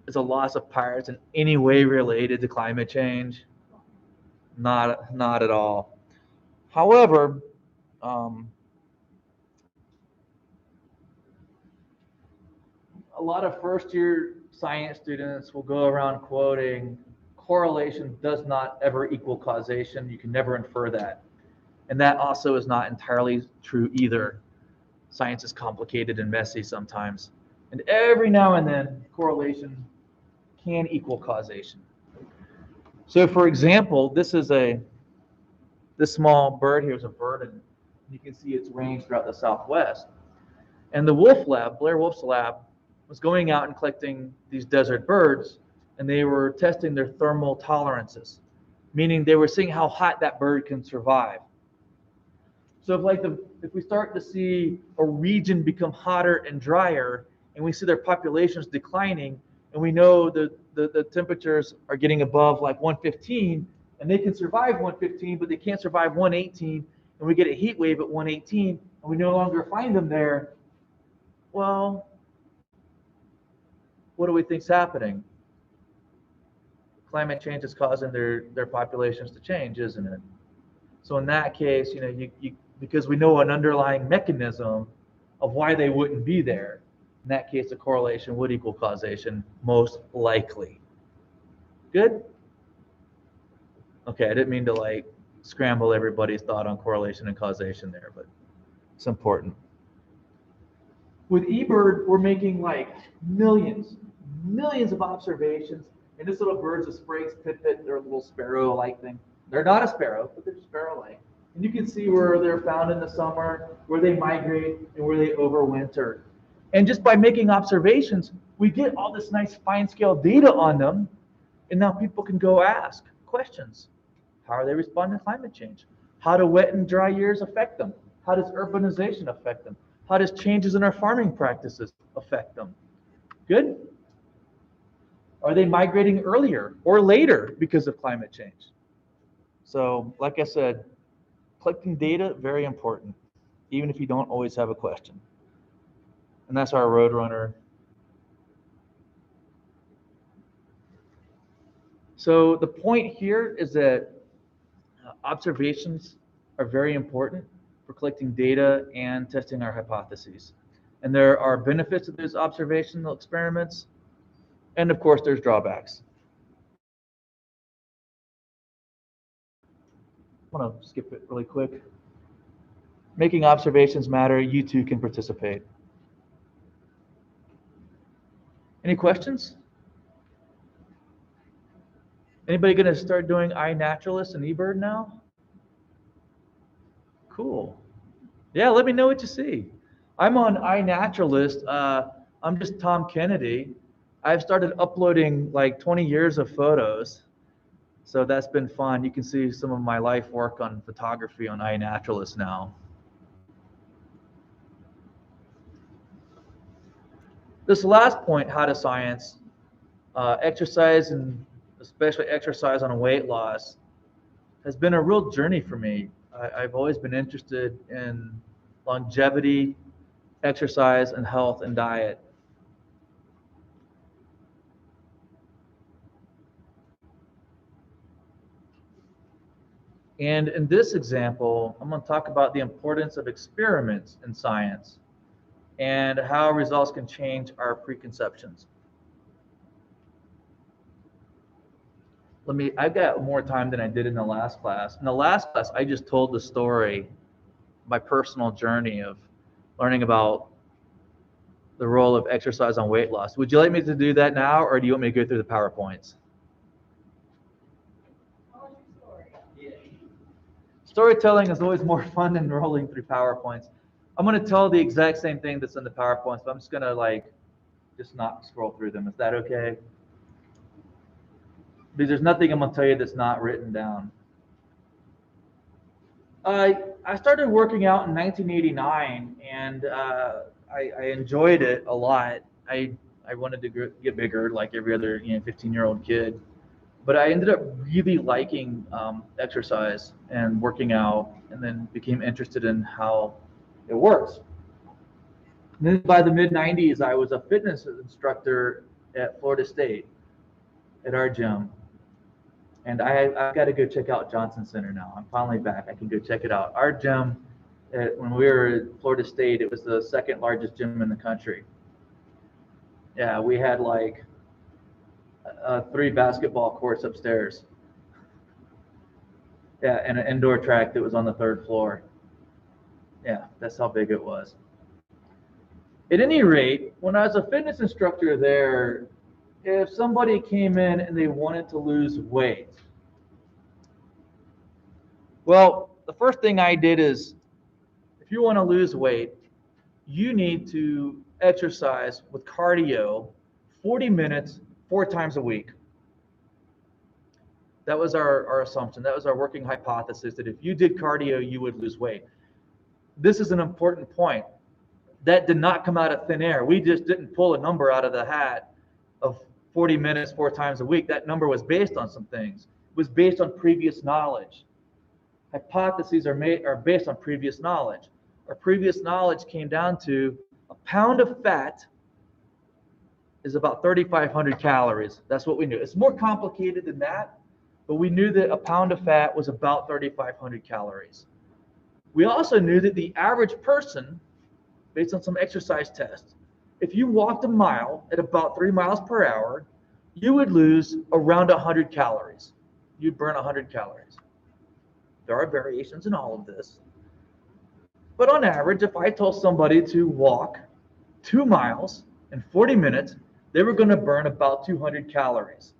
Is a loss of pirates in any way related to climate change? Not at all. However, a lot of first-year science students will go around quoting, correlation does not ever equal causation. You can never infer that. And that also is not entirely true either. Science is complicated and messy sometimes. And every now and then, correlation can equal causation. So for example, this small bird here is a bird, and you can see its range throughout the Southwest. And the Wolf Lab, Blair Wolf's lab, was going out and collecting these desert birds, and they were testing their thermal tolerances, meaning they were seeing how hot that bird can survive. So if we start to see a region become hotter and drier, and we see their populations declining, and we know the temperatures are getting above like 115, and they can survive 115, but they can't survive 118, and we get a heat wave at 118, and we no longer find them there, well, what do we think's happening? Climate change is causing their populations to change, isn't it? So in that case, because we know an underlying mechanism of why they wouldn't be there, in that case, the correlation would equal causation, most likely. Good? Okay, I didn't mean to scramble everybody's thought on correlation and causation there, but it's important. With eBird, we're making like millions of observations. And this little bird's a Sprague's pipit. They're a little sparrow-like thing. They're not a sparrow, but they're sparrow-like. And you can see where they're found in the summer, where they migrate, and where they overwinter. And just by making observations, we get all this nice fine-scale data on them. And now people can go ask questions. How are they responding to climate change? How do wet and dry years affect them? How does urbanization affect them? How does changes in our farming practices affect them? Good? Are they migrating earlier or later because of climate change? So, like I said, collecting data, very important, even if you don't always have a question. And that's our Roadrunner. So the point here is that observations are very important for collecting data and testing our hypotheses. And there are benefits to those observational experiments, and of course there's drawbacks. I want to skip it really quick. Making observations matter. You too can participate. Any questions? Anybody going to start doing iNaturalist and eBird now? Cool. Yeah, let me know what you see. I'm on iNaturalist. I'm just Tom Kennedy. I've started uploading like 20 years of photos. So that's been fun. You can see some of my life work on photography on iNaturalist now. This last point, how to science, exercise, and especially exercise on weight loss, has been a real journey for me. I've always been interested in longevity, exercise, and health and diet. And in this example, I'm going to talk about the importance of experiments in science and how results can change our preconceptions. I've got more time than I did in the last class. In the last class, I just told the story, my personal journey of learning about the role of exercise on weight loss. Would you like me to do that now, or do you want me to go through the PowerPoints? Storytelling is always more fun than rolling through PowerPoints. I'm going to tell the exact same thing that's in the PowerPoints, but I'm just going to just not scroll through them. Is that okay? Because there's nothing I'm going to tell you that's not written down. I started working out in 1989, and I enjoyed it a lot. I wanted to get bigger like every other 15-year-old kid. But I ended up really liking exercise and working out, and then became interested in how it works. And then by the mid-90s, I was a fitness instructor at Florida State at our gym. And I've got to go check out Johnson Center now. I'm finally back. I can go check it out. Our gym, when we were at Florida State, it was the second largest gym in the country. Yeah, we had 3 basketball courts upstairs. Yeah, and an indoor track that was on the 3rd floor. Yeah, that's how big it was. At any rate, when I was a fitness instructor there, if somebody came in and they wanted to lose weight, well, the first thing I did is, if you want to lose weight, you need to exercise with cardio 40 minutes 4 times a week. That was our assumption. That was our working hypothesis, that if you did cardio, you would lose weight. This is an important point. That did not come out of thin air. We just didn't pull a number out of the hat of 40 minutes 4 times a week. That number was based on some things. It was based on previous knowledge. Hypotheses are based on previous knowledge. Our previous knowledge came down to a pound of fat is about 3,500 calories. That's what we knew. It's more complicated than that, but we knew that a pound of fat was about 3,500 calories. We also knew that the average person, based on some exercise tests, if you walked a mile at about 3 miles per hour, you would lose around 100 calories. You'd burn 100 calories. There are variations in all of this. But on average, if I told somebody to walk 2 miles in 40 minutes, they were going to burn about 200 calories.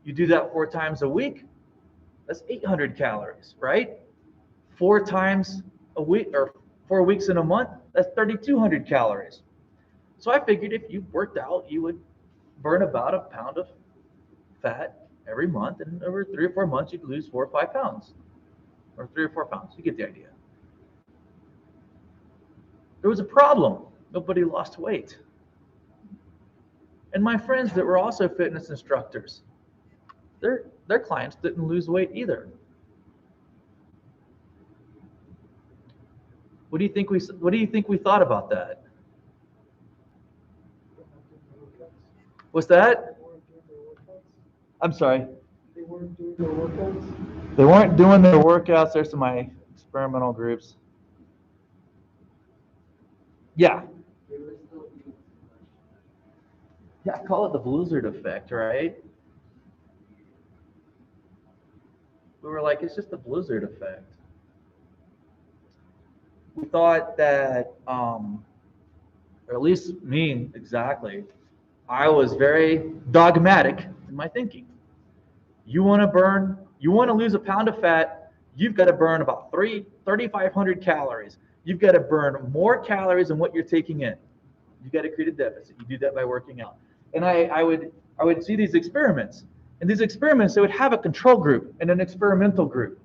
You do that 4 times a week, that's 800 calories, right? 4 times a week, or 4 weeks in a month, that's 3,200 calories. So I figured if you worked out, you would burn about a pound of fat every month, and over 3 or 4 months, you'd lose 4 or 5 pounds, or 3 or 4 pounds. You get the idea. There was a problem. Nobody lost weight. And my friends that were also fitness instructors, their clients didn't lose weight either. What do you think we thought about that? What's that? I'm sorry. They weren't doing their workouts? They weren't doing their workouts. There's my experimental groups. Yeah. Yeah, I call it the blizzard effect, right? We were like, it's just the blizzard effect. We thought that, or at least me exactly, I was very dogmatic in my thinking. You want to lose a pound of fat, you've got to burn about 3,500 calories. You've got to burn more calories than what you're taking in. You've got to create a deficit. You do that by working out. And I would see these experiments. In these experiments, they would have a control group and an experimental group.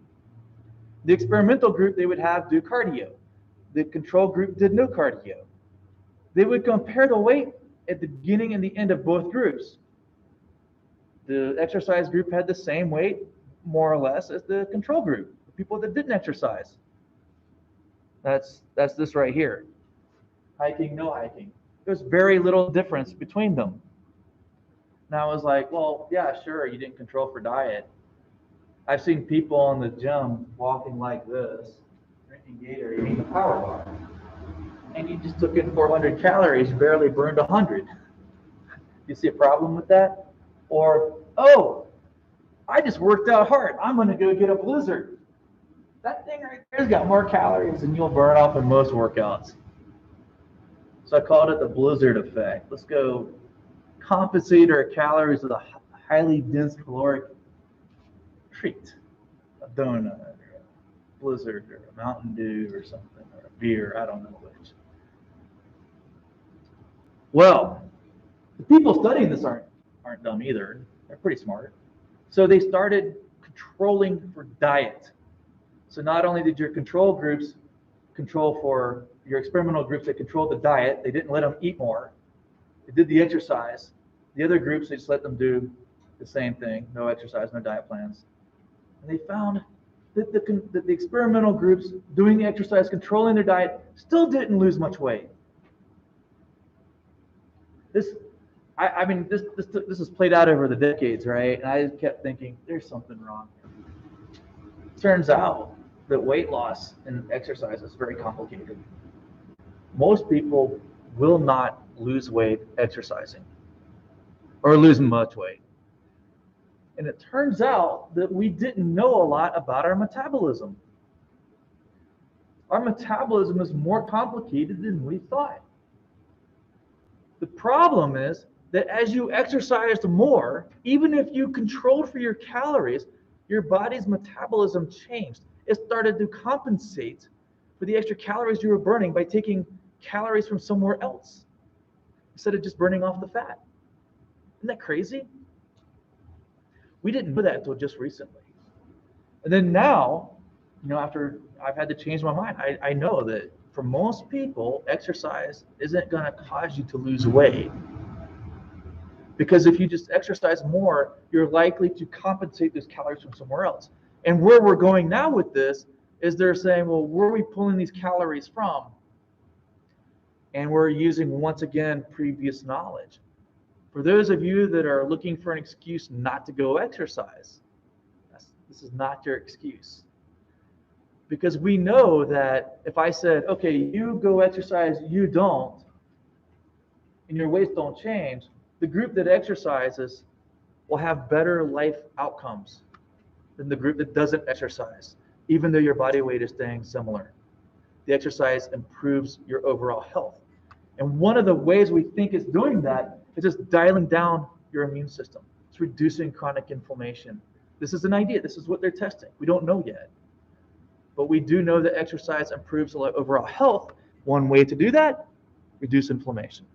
The experimental group, they would have do cardio. The control group did no cardio. They would compare the weight at the beginning and the end of both groups. The exercise group had the same weight, more or less, as the control group, the people that didn't exercise. That's this right here. Hiking, no hiking. There's very little difference between them. Now I was like, well, yeah, sure, you didn't control for diet. I've seen people in the gym walking like this, drinking Gatorade, eating a power bar. And you just took in 400 calories, barely burned 100. You see a problem with that? Or, oh, I just worked out hard. I'm going to go get a blizzard. That thing right there's got more calories than you'll burn off in most workouts. So I called it the blizzard effect. Let's go compensate our calories with a highly dense caloric treat, a donut, or a blizzard, or a Mountain Dew, or something, or a beer, I don't know which. Well, the people studying this aren't dumb either. They're pretty smart. So they started controlling for diet. So not only did your control groups control for your experimental groups that controlled the diet, they didn't let them eat more. They did the exercise. The other groups, they just let them do the same thing, no exercise, no diet plans. And they found that the experimental groups doing the exercise, controlling their diet, still didn't lose much weight. This has played out over the decades, right? And I kept thinking, there's something wrong here. Turns out that weight loss and exercise is very complicated. Most people will not lose weight exercising or lose much weight. And it turns out that we didn't know a lot about our metabolism. Our metabolism is more complicated than we thought. The problem is that as you exercised more, even if you controlled for your calories, your body's metabolism changed. It started to compensate for the extra calories you were burning by taking calories from somewhere else instead of just burning off the fat. Isn't that crazy? We didn't know that until just recently. And then now, after I've had to change my mind, I know that for most people, exercise isn't going to cause you to lose weight. Because if you just exercise more, you're likely to compensate those calories from somewhere else. And where we're going now with this is they're saying, well, where are we pulling these calories from? And we're using, once again, previous knowledge. For those of you that are looking for an excuse not to go exercise, this is not your excuse. Because we know that if I said, okay, you go exercise, you don't, and your weights don't change, the group that exercises will have better life outcomes. than the group that doesn't exercise, even though your body weight is staying similar. The exercise improves your overall health. And one of the ways we think it's doing that is just dialing down your immune system. It's reducing chronic inflammation. This is an idea. This is what they're testing. We don't know yet. But we do know that exercise improves overall health. One way to do that, reduce inflammation.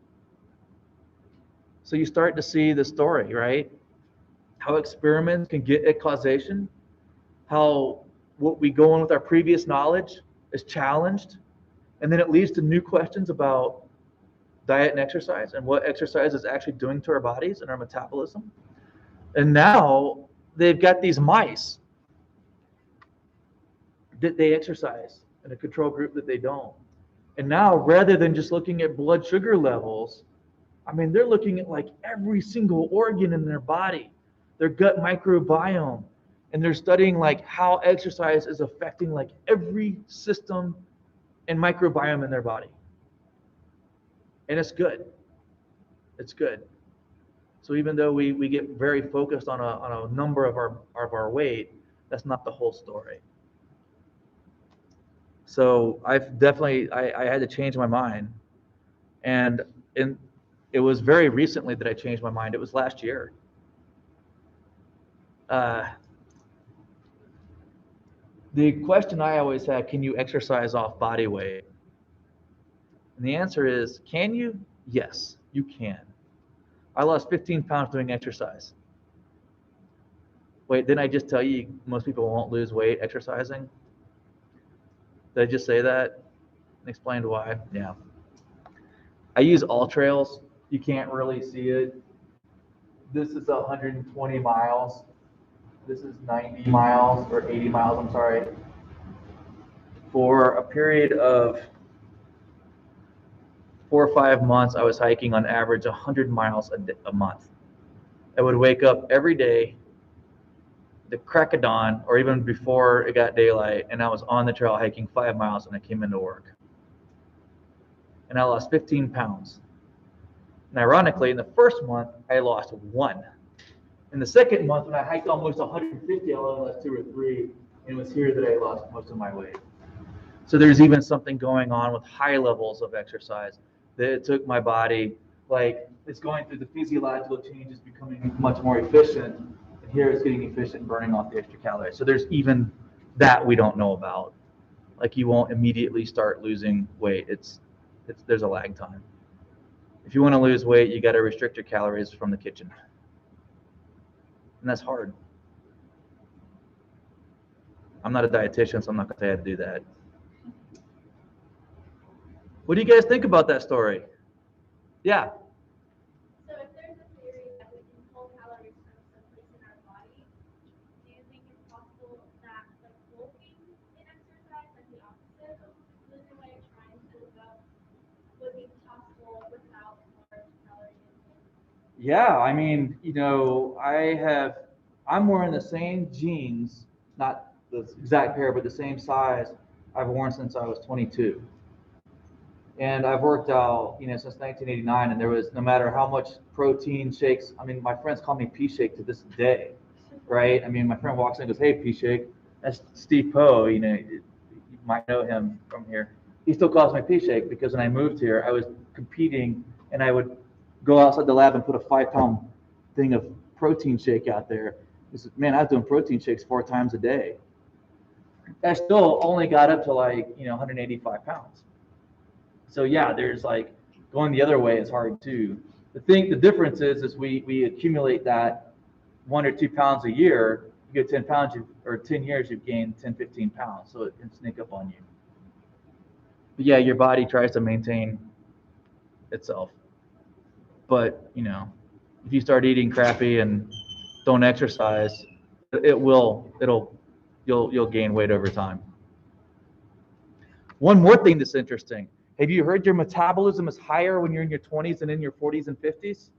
So you start to see the story, right? How experiments can get at causation, how what we go on with our previous knowledge is challenged, and then it leads to new questions about diet and exercise and what exercise is actually doing to our bodies and our metabolism. And now they've got these mice that they exercise in a control group that they don't. And now, rather than just looking at blood sugar levels, I mean, they're looking at like every single organ in their body, their gut microbiome, and they're studying like how exercise is affecting like every system and microbiome in their body. And it's good. It's good. So even though we get very focused on a number of our weight, that's not the whole story. So I've definitely I had to change my mind, and it was very recently that I changed my mind. It was last year. The question I always had, can you exercise off body weight? And the answer is, can you? Yes, you can. I lost 15 pounds doing exercise. Wait, didn't I just tell you most people won't lose weight exercising? Did I just say that? And explained why? Yeah. I use all trails. You can't really see it. This is 120 miles. This is 90 miles or 80 miles, I'm sorry. For a period of 4 or 5 months, I was hiking on average 100 miles a month. I would wake up every day, the crack of dawn, or even before it got daylight, and I was on the trail hiking 5 miles when I came into work. And I lost 15 pounds. And ironically, in the first month, I lost 1. In the second month, when I hiked almost 150, I only lost 2 or 3, and it was here that I lost most of my weight. So there's even something going on with high levels of exercise that it took my body, like it's going through the physiological changes, becoming much more efficient, and here it's getting efficient, burning off the extra calories. So there's even that we don't know about. Like you won't immediately start losing weight. There's a lag time. If you want to lose weight, you got to restrict your calories from the kitchen. And that's hard. I'm not a dietitian, so I'm not going to say how to do that. What do you guys think about that story? Yeah. So if there's a theory that we can pull calories from someplace in our body, do you think it's possible that like bulking in exercise, like the opposite of losing weight, trying to lose up, would be possible without more calorie intake? Yeah, I mean, I'm wearing the same jeans, not the exact pair, but the same size I've worn since I was 22. And I've worked out, since 1989, and there was, no matter how much protein shakes, I mean, my friends call me P-Shake to this day, right? I mean, my friend walks in and goes, "Hey, P-Shake," that's Steve Poe, you might know him from here. He still calls me P-Shake because when I moved here, I was competing, and I would go outside the lab and put a 5-pound thing of protein shake out there. Man, I was doing protein shakes 4 times a day. I still only got up to 185 pounds. So yeah, there's like going the other way is hard too. The difference is we accumulate that 1 or 2 pounds a year. You get 10 pounds, or 10 years, you've gained 10, 15 pounds. So it can sneak up on you. But yeah, your body tries to maintain itself. But if you start eating crappy and don't exercise, you'll gain weight over time. One more thing that's interesting. Have you heard your metabolism is higher when you're in your 20s than in your 40s and 50s?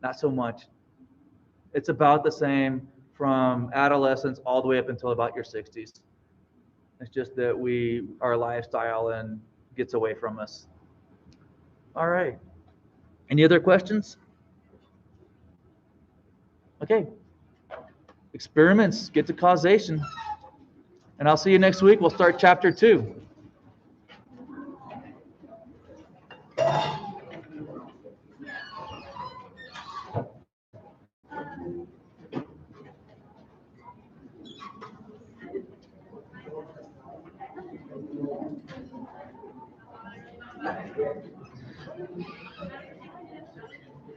Not so much. It's about the same from adolescence all the way up until about your 60s. It's just that our lifestyle and gets away from us. All right. Any other questions? Okay. experiments, get to causation. And I'll see you next week. We'll start chapter 2.